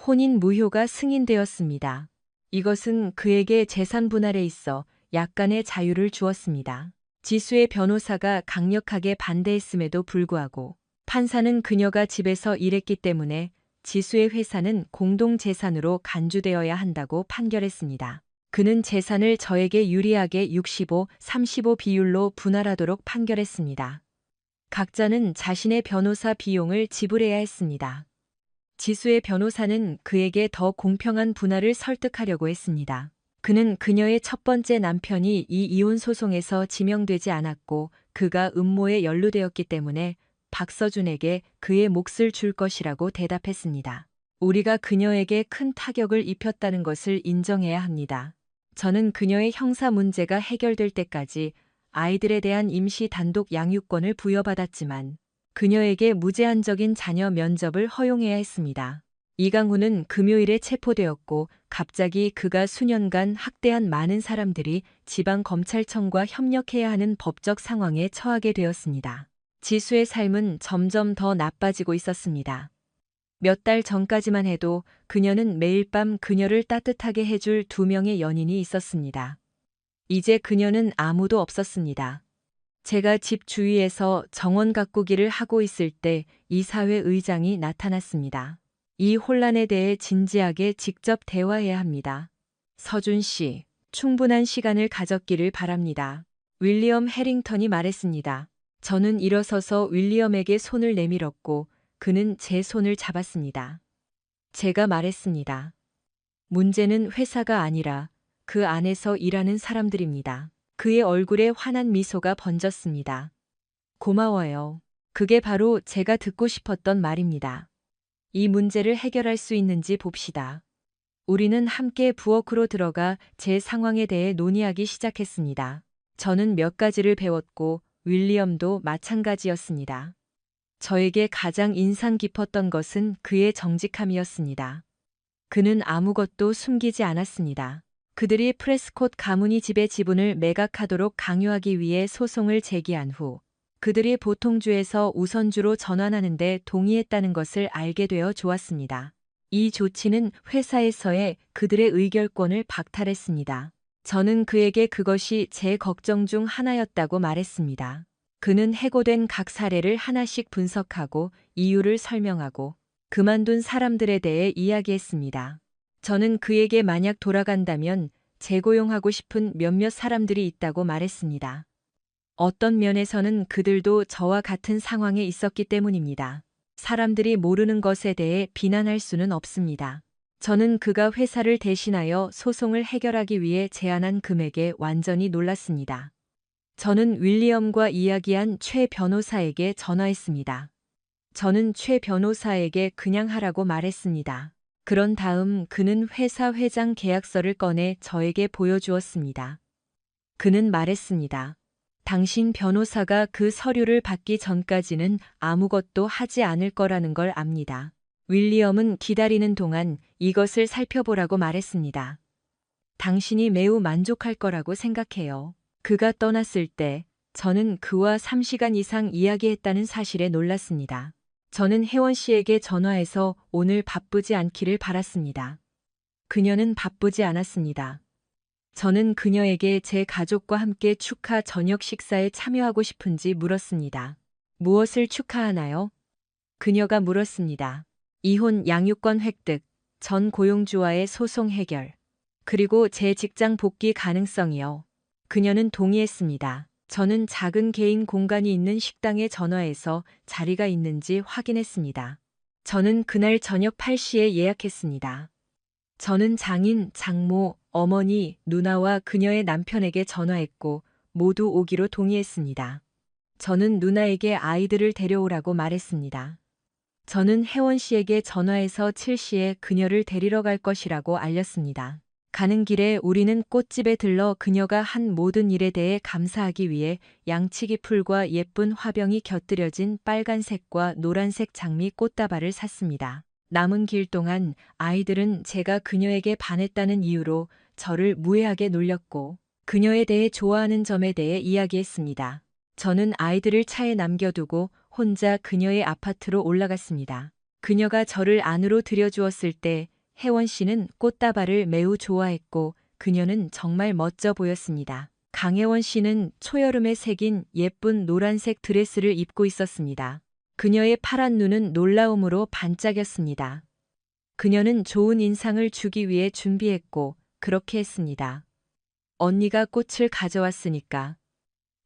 혼인 무효가 승인되었습니다. 이것은 그에게 재산 분할에 있어 약간의 자유를 주었습니다. 지수의 변호사가 강력하게 반대했음에도 불구하고 판사는 그녀가 집에서 일했기 때문에 지수의 회사는 공동재산으로 간주되어야 한다고 판결했습니다. 그는 재산을 저에게 유리하게 65, 35 비율로 분할하도록 판결했습니다. 각자는 자신의 변호사 비용을 지불해야 했습니다. 지수의 변호사는 그에게 더 공평한 분할을 설득하려고 했습니다. 그는 그녀의 첫 번째 남편이 이 이혼 소송에서 지명되지 않았고 그가 음모에 연루되었기 때문에 박서준에게 그의 몫을 줄 것이라고 대답했습니다. 우리가 그녀에게 큰 타격을 입혔다는 것을 인정해야 합니다. 저는 그녀의 형사 문제가 해결될 때까지 아이들에 대한 임시 단독 양육권을 부여받았지만 그녀에게 무제한적인 자녀 면접을 허용해야 했습니다. 이강훈은 금요일에 체포되었고 갑자기 그가 수년간 학대한 많은 사람들이 지방검찰청과 협력해야 하는 법적 상황에 처하게 되었습니다. 지수의 삶은 점점 더 나빠지고 있었습니다. 몇 달 전까지만 해도 그녀는 매일 밤 그녀를 따뜻하게 해줄 2명의 연인이 있었습니다. 이제 그녀는 아무도 없었습니다. 제가 집 주위에서 정원 가꾸기를 하고 있을 때 이사회 의장이 나타났습니다. 이 혼란에 대해 진지하게 직접 대화해야 합니다. 서준 씨, 충분한 시간을 가졌기를 바랍니다. 윌리엄 해링턴이 말했습니다. 저는 일어서서 윌리엄에게 손을 내밀었고 그는 제 손을 잡았습니다. 제가 말했습니다. 문제는 회사가 아니라 그 안에서 일하는 사람들입니다. 그의 얼굴에 환한 미소가 번졌습니다. 고마워요. 그게 바로 제가 듣고 싶었던 말입니다. 이 문제를 해결할 수 있는지 봅시다. 우리는 함께 부엌으로 들어가 제 상황에 대해 논의하기 시작했습니다. 저는 몇 가지를 배웠고 윌리엄도 마찬가지였습니다. 저에게 가장 인상 깊었던 것은 그의 정직함이었습니다. 그는 아무것도 숨기지 않았습니다. 그들이 프레스콧 가문이 집의 지분을 매각하도록 강요하기 위해 소송을 제기한 후 그들이 보통주에서 우선주로 전환하는 데 동의했다는 것을 알게 되어 좋았습니다. 이 조치는 회사에서의 그들의 의결권을 박탈했습니다. 저는 그에게 그것이 제 걱정 중 하나였다고 말했습니다. 그는 해고된 각 사례를 하나씩 분석하고 이유를 설명하고 그만둔 사람들에 대해 이야기했습니다. 저는 그에게 만약 돌아간다면 재고용하고 싶은 몇몇 사람들이 있다고 말했습니다. 어떤 면에서는 그들도 저와 같은 상황에 있었기 때문입니다. 사람들이 모르는 것에 대해 비난할 수는 없습니다. 저는 그가 회사를 대신하여 소송을 해결하기 위해 제안한 금액에 완전히 놀랐습니다. 저는 윌리엄과 이야기한 최 변호사에게 전화했습니다. 저는 최 변호사에게 그냥 하라고 말했습니다. 그런 다음 그는 회사 회장 계약서를 꺼내 저에게 보여주었습니다. 그는 말했습니다. 당신 변호사가 그 서류를 받기 전까지는 아무것도 하지 않을 거라는 걸 압니다. 윌리엄은 기다리는 동안 이것을 살펴보라고 말했습니다. 당신이 매우 만족할 거라고 생각해요. 그가 떠났을 때 저는 그와 3시간 이상 이야기했다는 사실에 놀랐습니다. 저는 혜원 씨에게 전화해서 오늘 바쁘지 않기를 바랐습니다. 그녀는 바쁘지 않았습니다. 저는 그녀에게 제 가족과 함께 축하 저녁 식사에 참여하고 싶은지 물었습니다. 무엇을 축하하나요? 그녀가 물었습니다. 이혼 양육권 획득, 전 고용주와의 소송 해결, 그리고 제 직장 복귀 가능성이요. 그녀는 동의했습니다. 저는 작은 개인 공간이 있는 식당에 전화해서 자리가 있는지 확인했습니다. 저는 그날 저녁 8시에 예약했습니다. 저는 장인, 장모, 어머니, 누나와 그녀의 남편에게 전화했고 모두 오기로 동의했습니다. 저는 누나에게 아이들을 데려오라고 말했습니다. 저는 혜원 씨에게 전화해서 7시에 그녀를 데리러 갈 것이라고 알렸습니다. 가는 길에 우리는 꽃집에 들러 그녀가 한 모든 일에 대해 감사하기 위해 양치기 풀과 예쁜 화병이 곁들여진 빨간색과 노란색 장미 꽃다발을 샀습니다. 남은 길 동안 아이들은 제가 그녀에게 반했다는 이유로 저를 무해하게 놀렸고 그녀에 대해 좋아하는 점에 대해 이야기했습니다. 저는 아이들을 차에 남겨두고 혼자 그녀의 아파트로 올라갔습니다. 그녀가 저를 안으로 들여주었을 때 혜원 씨는 꽃다발을 매우 좋아했고 그녀는 정말 멋져 보였습니다. 강혜원 씨는 초여름에 새긴 예쁜 노란색 드레스를 입고 있었습니다. 그녀의 파란 눈은 놀라움으로 반짝였습니다. 그녀는 좋은 인상을 주기 위해 준비했고 그렇게 했습니다. 언니가 꽃을 가져왔으니까.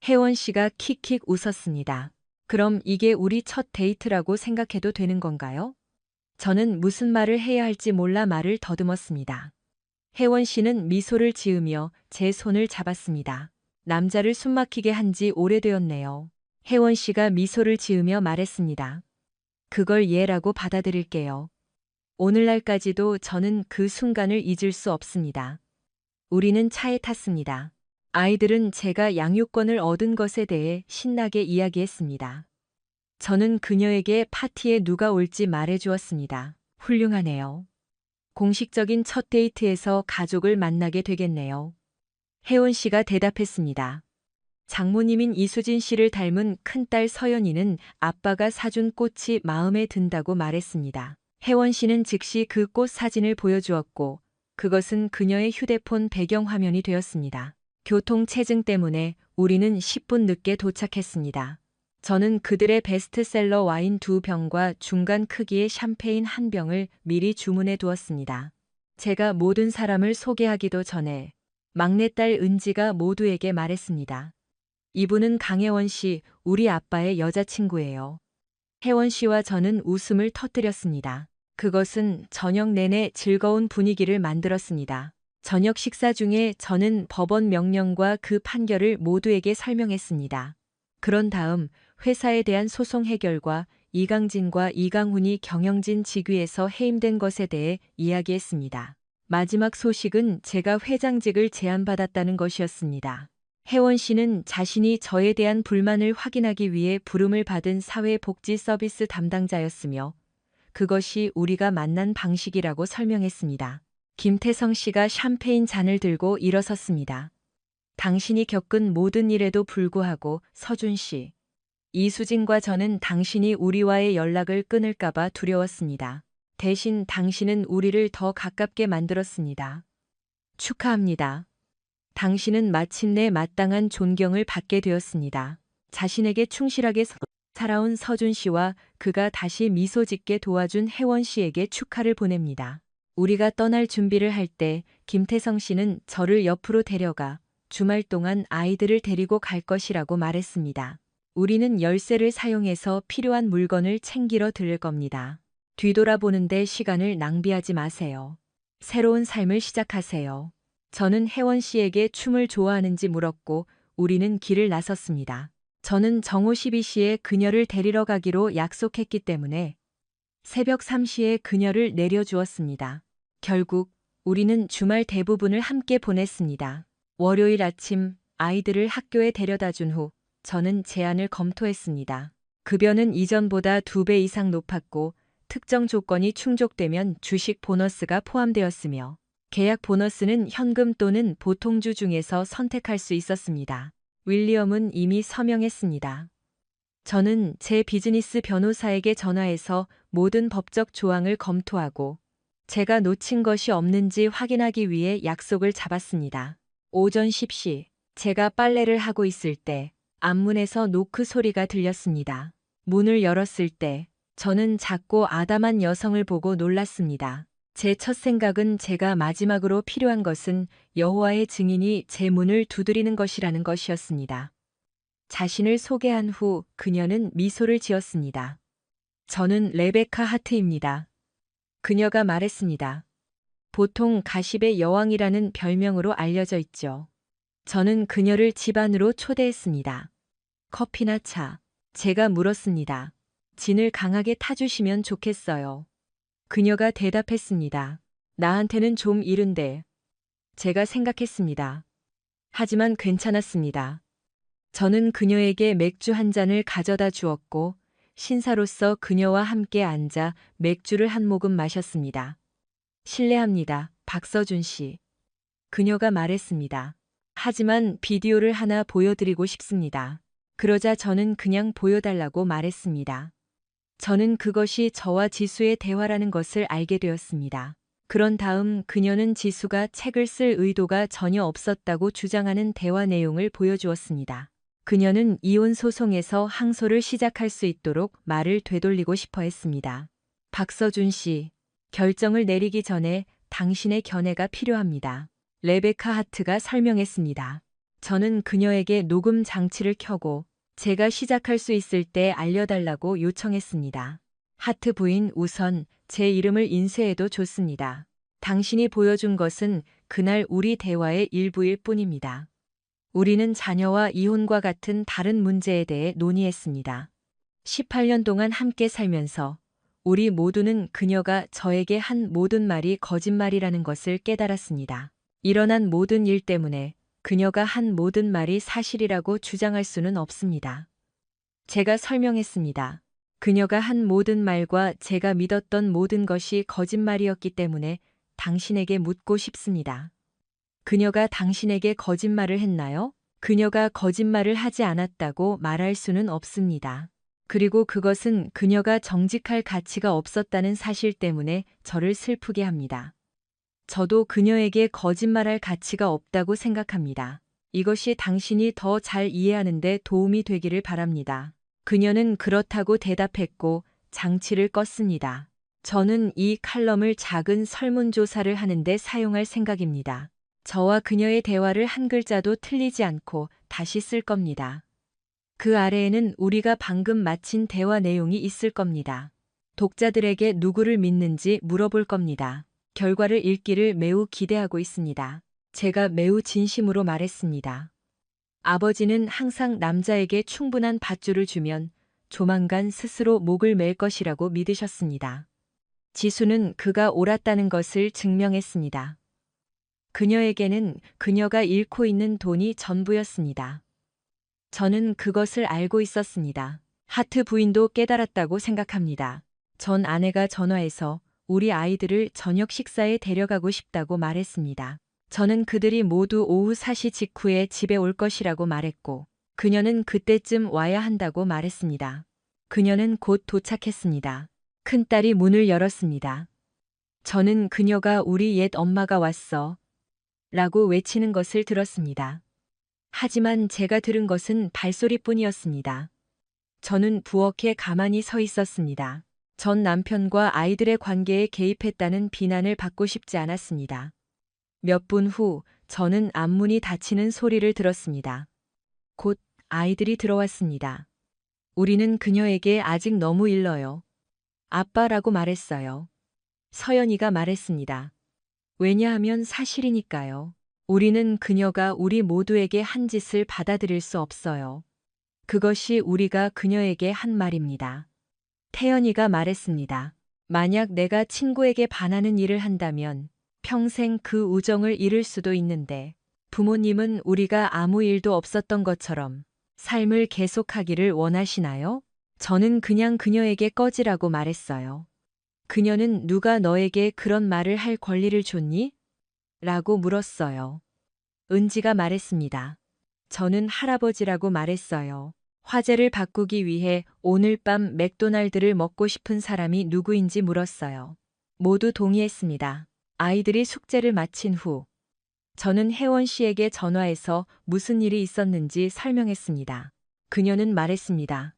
혜원 씨가 킥킥 웃었습니다. 그럼 이게 우리 첫 데이트라고 생각해도 되는 건가요? 저는 무슨 말을 해야 할지 몰라 말을 더듬었습니다. 혜원 씨는 미소를 지으며 제 손을 잡았습니다. 남자를 숨막히게 한 지 오래되었네요. 혜원 씨가 미소를 지으며 말했습니다. 그걸 예라고 받아들일게요. 오늘날까지도 저는 그 순간을 잊을 수 없습니다. 우리는 차에 탔습니다. 아이들은 제가 양육권을 얻은 것에 대해 신나게 이야기했습니다. 저는 그녀에게 파티에 누가 올지 말해주었습니다. 훌륭하네요. 공식적인 첫 데이트에서 가족을 만나게 되겠네요. 혜원 씨가 대답했습니다. 장모님인 이수진 씨를 닮은 큰딸 서연이는 아빠가 사준 꽃이 마음에 든다고 말했습니다. 혜원 씨는 즉시 그 꽃 사진을 보여주었고 그것은 그녀의 휴대폰 배경화면이 되었습니다. 교통체증 때문에 우리는 10분 늦게 도착했습니다. 저는 그들의 베스트셀러 와인 2병과 중간 크기의 샴페인 1병을 미리 주문해 두었습니다. 제가 모든 사람을 소개하기도 전에 막내딸 은지가 모두에게 말했습니다. 이분은 강혜원 씨, 우리 아빠의 여자친구예요. 혜원 씨와 저는 웃음을 터뜨렸습니다. 그것은 저녁 내내 즐거운 분위기를 만들었습니다. 저녁 식사 중에 저는 법원 명령과 그 판결을 모두에게 설명했습니다. 그런 다음 회사에 대한 소송 해결과 이강진과 이강훈이 경영진 직위에서 해임된 것에 대해 이야기했습니다. 마지막 소식은 제가 회장직을 제안받았다는 것이었습니다. 혜원 씨는 자신이 저에 대한 불만을 확인하기 위해 부름을 받은 사회복지 서비스 담당자였으며 그것이 우리가 만난 방식이라고 설명했습니다. 김태성 씨가 샴페인 잔을 들고 일어섰습니다. 당신이 겪은 모든 일에도 불구하고 서준 씨, 이수진과 저는 당신이 우리와의 연락을 끊을까봐 두려웠습니다. 대신 당신은 우리를 더 가깝게 만들었습니다. 축하합니다. 당신은 마침내 마땅한 존경을 받게 되었습니다. 자신에게 충실하게 살아온 서준 씨와 그가 다시 미소 짓게 도와준 혜원 씨에게 축하를 보냅니다. 우리가 떠날 준비를 할 때 김태성 씨는 저를 옆으로 데려가 주말 동안 아이들을 데리고 갈 것이라고 말했습니다. 우리는 열쇠를 사용해서 필요한 물건을 챙기러 들을 겁니다. 뒤돌아보는데 시간을 낭비하지 마세요. 새로운 삶을 시작하세요. 저는 혜원 씨에게 춤을 좋아하는지 물었고 우리는 길을 나섰습니다. 저는 정오 12시에 그녀를 데리러 가기로 약속했기 때문에 새벽 3시에 그녀를 내려주었습니다. 결국 우리는 주말 대부분을 함께 보냈습니다. 월요일 아침 아이들을 학교에 데려다 준 후 저는 제안을 검토했습니다. 급여는 이전보다 2배 이상 높았고 특정 조건이 충족되면 주식 보너스가 포함되었으며 계약 보너스는 현금 또는 보통주 중에서 선택할 수 있었습니다. 윌리엄은 이미 서명했습니다. 저는 제 비즈니스 변호사에게 전화해서 모든 법적 조항을 검토하고 제가 놓친 것이 없는지 확인하기 위해 약속을 잡았습니다. 오전 10시 제가 빨래를 하고 있을 때 앞문에서 노크 소리가 들렸습니다. 문을 열었을 때 저는 작고 아담한 여성을 보고 놀랐습니다. 제 첫 생각은 제가 마지막으로 필요한 것은 여호와의 증인이 제 문을 두드리는 것이라는 것이었습니다. 자신을 소개한 후 그녀는 미소를 지었습니다. 저는 레베카 하트입니다. 그녀가 말했습니다. 보통 가십의 여왕이라는 별명으로 알려져 있죠. 저는 그녀를 집 안으로 초대했습니다. 커피나 차. 제가 물었습니다. 진을 강하게 타주시면 좋겠어요. 그녀가 대답했습니다. 나한테는 좀 이른데. 제가 생각했습니다. 하지만 괜찮았습니다. 저는 그녀에게 맥주 한 잔을 가져다 주었고 신사로서 그녀와 함께 앉아 맥주를 한 모금 마셨습니다. 실례합니다, 박서준 씨. 그녀가 말했습니다. 하지만 비디오를 하나 보여드리고 싶습니다. 그러자 저는 그냥 보여달라고 말했습니다. 저는 그것이 저와 지수의 대화라는 것을 알게 되었습니다. 그런 다음 그녀는 지수가 책을 쓸 의도가 전혀 없었다고 주장하는 대화 내용을 보여주었습니다. 그녀는 이혼 소송에서 항소를 시작할 수 있도록 말을 되돌리고 싶어 했습니다. 박서준 씨, 결정을 내리기 전에 당신의 견해가 필요합니다. 레베카 하트가 설명했습니다. 저는 그녀에게 녹음 장치를 켜고 제가 시작할 수 있을 때 알려달라고 요청했습니다. 하트 부인, 우선 제 이름을 인쇄해도 좋습니다. 당신이 보여준 것은 그날 우리 대화의 일부일 뿐입니다. 우리는 자녀와 이혼과 같은 다른 문제에 대해 논의했습니다. 18년 동안 함께 살면서 우리 모두는 그녀가 저에게 한 모든 말이 거짓말이라는 것을 깨달았습니다. 일어난 모든 일 때문에 그녀가 한 모든 말이 사실이라고 주장할 수는 없습니다. 제가 설명했습니다. 그녀가 한 모든 말과 제가 믿었던 모든 것이 거짓말이었기 때문에 당신에게 묻고 싶습니다. 그녀가 당신에게 거짓말을 했나요? 그녀가 거짓말을 하지 않았다고 말할 수는 없습니다. 그리고 그것은 그녀가 정직할 가치가 없었다는 사실 때문에 저를 슬프게 합니다. 저도 그녀에게 거짓말할 가치가 없다고 생각합니다. 이것이 당신이 더 잘 이해하는 데 도움이 되기를 바랍니다. 그녀는 그렇다고 대답했고 장치를 껐습니다. 저는 이 칼럼을 작은 설문조사를 하는데 사용할 생각입니다. 저와 그녀의 대화를 한 글자도 틀리지 않고 다시 쓸 겁니다. 그 아래에는 우리가 방금 마친 대화 내용이 있을 겁니다. 독자들에게 누구를 믿는지 물어볼 겁니다. 결과를 읽기를 매우 기대하고 있습니다. 제가 매우 진심으로 말했습니다. 아버지는 항상 남자에게 충분한 밧줄을 주면 조만간 스스로 목을 맬 것이라고 믿으셨습니다. 지수는 그가 옳았다는 것을 증명했습니다. 그녀에게는 그녀가 잃고 있는 돈이 전부였습니다. 저는 그것을 알고 있었습니다. 하트 부인도 깨달았다고 생각합니다. 전 아내가 전화해서 우리 아이들을 저녁 식사에 데려가고 싶다고 말했습니다. 저는 그들이 모두 오후 4시 직후에 집에 올 것이라고 말했고 그녀는 그때쯤 와야 한다고 말했습니다. 그녀는 곧 도착했습니다. 큰딸이 문을 열었습니다. 저는 그녀가 우리 옛 엄마가 왔어 라고 외치는 것을 들었습니다. 하지만 제가 들은 것은 발소리뿐이었습니다. 저는 부엌에 가만히 서 있었습니다. 전 남편과 아이들의 관계에 개입했다는 비난을 받고 싶지 않았습니다. 몇 분 후 저는 앞문이 닫히는 소리를 들었습니다. 곧 아이들이 들어왔습니다. 우리는 그녀에게 아직 너무 일러요. 아빠라고 말했어요. 서연이가 말했습니다. 왜냐하면 사실이니까요. 우리는 그녀가 우리 모두에게 한 짓을 받아들일 수 없어요. 그것이 우리가 그녀에게 한 말입니다. 태연이가 말했습니다. 만약 내가 친구에게 반하는 일을 한다면 평생 그 우정을 잃을 수도 있는데 부모님은 우리가 아무 일도 없었던 것처럼 삶을 계속하기를 원하시나요? 저는 그냥 그녀에게 꺼지라고 말했어요. 그녀는 누가 너에게 그런 말을 할 권리를 줬니? 라고 물었어요. 은지가 말했습니다. 저는 할아버지라고 말했어요. 화제를 바꾸기 위해 오늘 밤 맥도날드를 먹고 싶은 사람이 누구인지 물었어요. 모두 동의했습니다. 아이들이 숙제를 마친 후 저는 혜원 씨에게 전화해서 무슨 일이 있었는지 설명했습니다. 그녀는 말했습니다.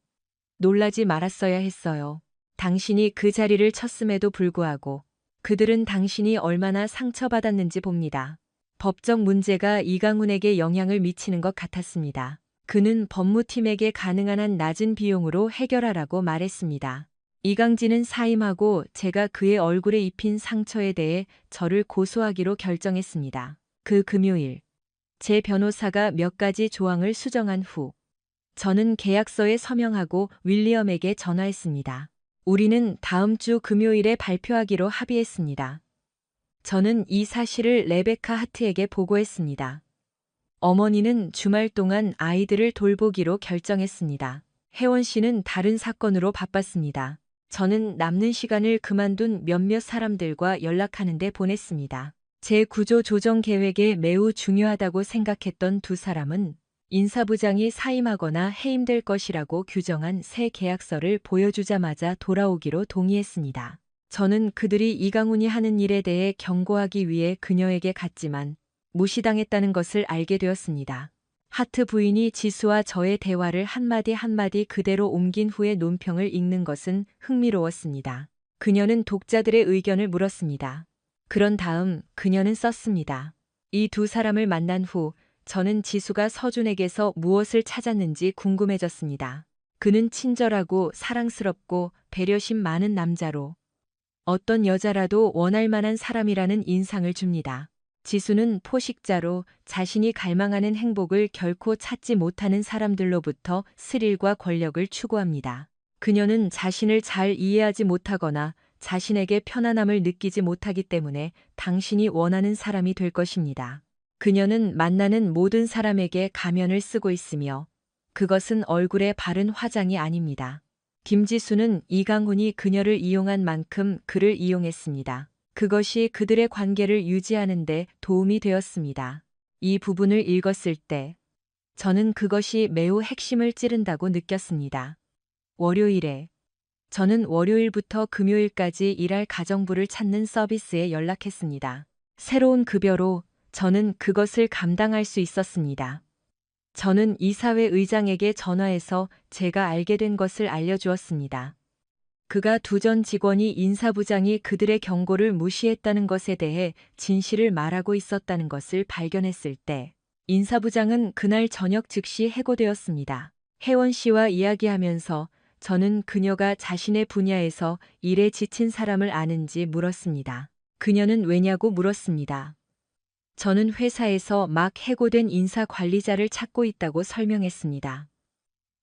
놀라지 말았어야 했어요. 당신이 그 자리를 쳤음에도 불구하고 그들은 당신이 얼마나 상처받았는지 봅니다. 법적 문제가 이강훈에게 영향을 미치는 것 같았습니다. 그는 법무팀에게 가능한 한 낮은 비용으로 해결하라고 말했습니다. 이강진은 사임하고 제가 그의 얼굴에 입힌 상처에 대해 저를 고소하기로 결정했습니다. 그 금요일, 제 변호사가 몇 가지 조항을 수정한 후 저는 계약서에 서명하고 윌리엄에게 전화했습니다. 우리는 다음 주 금요일에 발표하기로 합의했습니다. 저는 이 사실을 레베카 하트에게 보고했습니다. 어머니는 주말 동안 아이들을 돌보기로 결정했습니다. 혜원 씨는 다른 사건으로 바빴습니다. 저는 남는 시간을 그만둔 몇몇 사람들과 연락하는 데 보냈습니다. 제 구조 조정 계획에 매우 중요하다고 생각했던 두 사람은 인사부장이 사임하거나 해임될 것이라고 규정한 새 계약서를 보여주자마자 돌아오기로 동의했습니다. 저는 그들이 이강훈이 하는 일에 대해 경고하기 위해 그녀에게 갔지만 무시당했다는 것을 알게 되었습니다. 하트 부인이 지수와 저의 대화를 한마디 한마디 그대로 옮긴 후에 논평을 읽는 것은 흥미로웠습니다. 그녀는 독자들의 의견을 물었습니다. 그런 다음 그녀는 썼습니다. 이 두 사람을 만난 후 저는 지수가 서준에게서 무엇을 찾았는지 궁금해졌습니다. 그는 친절하고 사랑스럽고 배려심 많은 남자로 어떤 여자라도 원할 만한 사람이라는 인상을 줍니다. 지수는 포식자로 자신이 갈망하는 행복을 결코 찾지 못하는 사람들로부터 스릴과 권력을 추구합니다. 그녀는 자신을 잘 이해하지 못하거나 자신에게 편안함을 느끼지 못하기 때문에 당신이 원하는 사람이 될 것입니다. 그녀는 만나는 모든 사람에게 가면을 쓰고 있으며 그것은 얼굴에 바른 화장이 아닙니다. 김지수는 이강훈이 그녀를 이용한 만큼 그를 이용했습니다. 그것이 그들의 관계를 유지하는 데 도움이 되었습니다. 이 부분을 읽었을 때 저는 그것이 매우 핵심을 찌른다고 느꼈습니다. 월요일에 저는 월요일부터 금요일까지 일할 가정부를 찾는 서비스에 연락했습니다. 새로운 급여로 저는 그것을 감당할 수 있었습니다. 저는 이사회 의장에게 전화해서 제가 알게 된 것을 알려주었습니다. 그가 두 전 직원이 인사부장이 그들의 경고를 무시했다는 것에 대해 진실을 말하고 있었다는 것을 발견했을 때 인사부장은 그날 저녁 즉시 해고되었습니다. 혜원 씨와 이야기하면서 저는 그녀가 자신의 분야에서 일에 지친 사람을 아는지 물었습니다. 그녀는 왜냐고 물었습니다. 저는 회사에서 막 해고된 인사 관리자를 찾고 있다고 설명했습니다.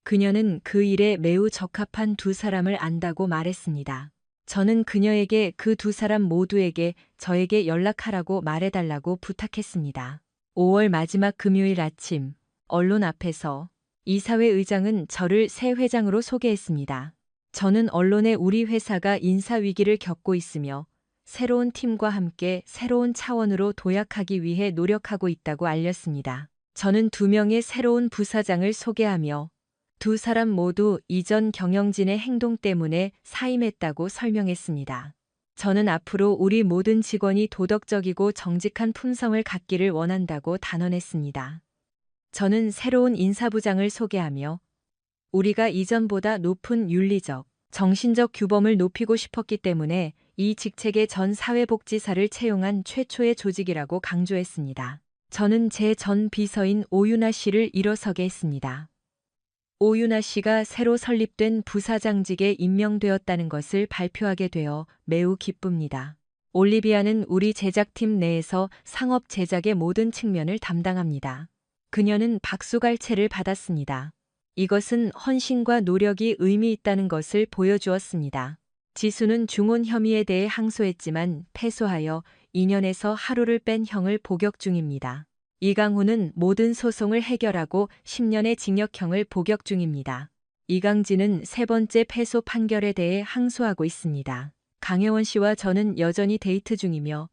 그녀는 그 일에 매우 적합한 두 사람을 안다고 말했습니다. 저는 그녀에게 그 두 사람 모두에게 저에게 연락하라고 말해달라고 부탁했습니다. 5월 마지막 금요일 아침, 언론 앞에서 이사회 의장은 저를 새 회장으로 소개했습니다. 저는 언론에 우리 회사가 인사 위기를 겪고 있으며 새로운 팀과 함께 새로운 차원으로 도약하기 위해 노력하고 있다고 알렸습니다. 저는 두 명의 새로운 부사장을 소개하며 두 사람 모두 이전 경영진의 행동 때문에 사임했다고 설명했습니다. 저는 앞으로 우리 모든 직원이 도덕적이고 정직한 품성을 갖기를 원한다고 단언했습니다. 저는 새로운 인사부장을 소개하며 우리가 이전보다 높은 윤리적, 정신적 규범을 높이고 싶었기 때문에 이 직책의 전 사회복지사를 채용한 최초의 조직이라고 강조했습니다. 저는 제 전 비서인 오윤아 씨를 일어서게 했습니다. 오윤아 씨가 새로 설립된 부사장직에 임명되었다는 것을 발표하게 되어 매우 기쁩니다. 올리비아는 우리 제작팀 내에서 상업 제작의 모든 측면을 담당합니다. 그녀는 박수갈채를 받았습니다. 이것은 헌신과 노력이 의미 있다는 것을 보여주었습니다. 지수는 중혼 혐의에 대해 항소했지만 패소하여 2년에서 하루를 뺀 형을 복역 중입니다. 이강훈은 모든 소송을 해결하고 10년의 징역형을 복역 중입니다. 이강진은 세 번째 패소 판결에 대해 항소하고 있습니다. 강혜원 씨와 저는 여전히 데이트 중이며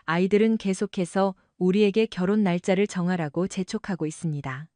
아이들은 계속해서 우리에게 결혼 날짜를 정하라고 재촉하고 있습니다.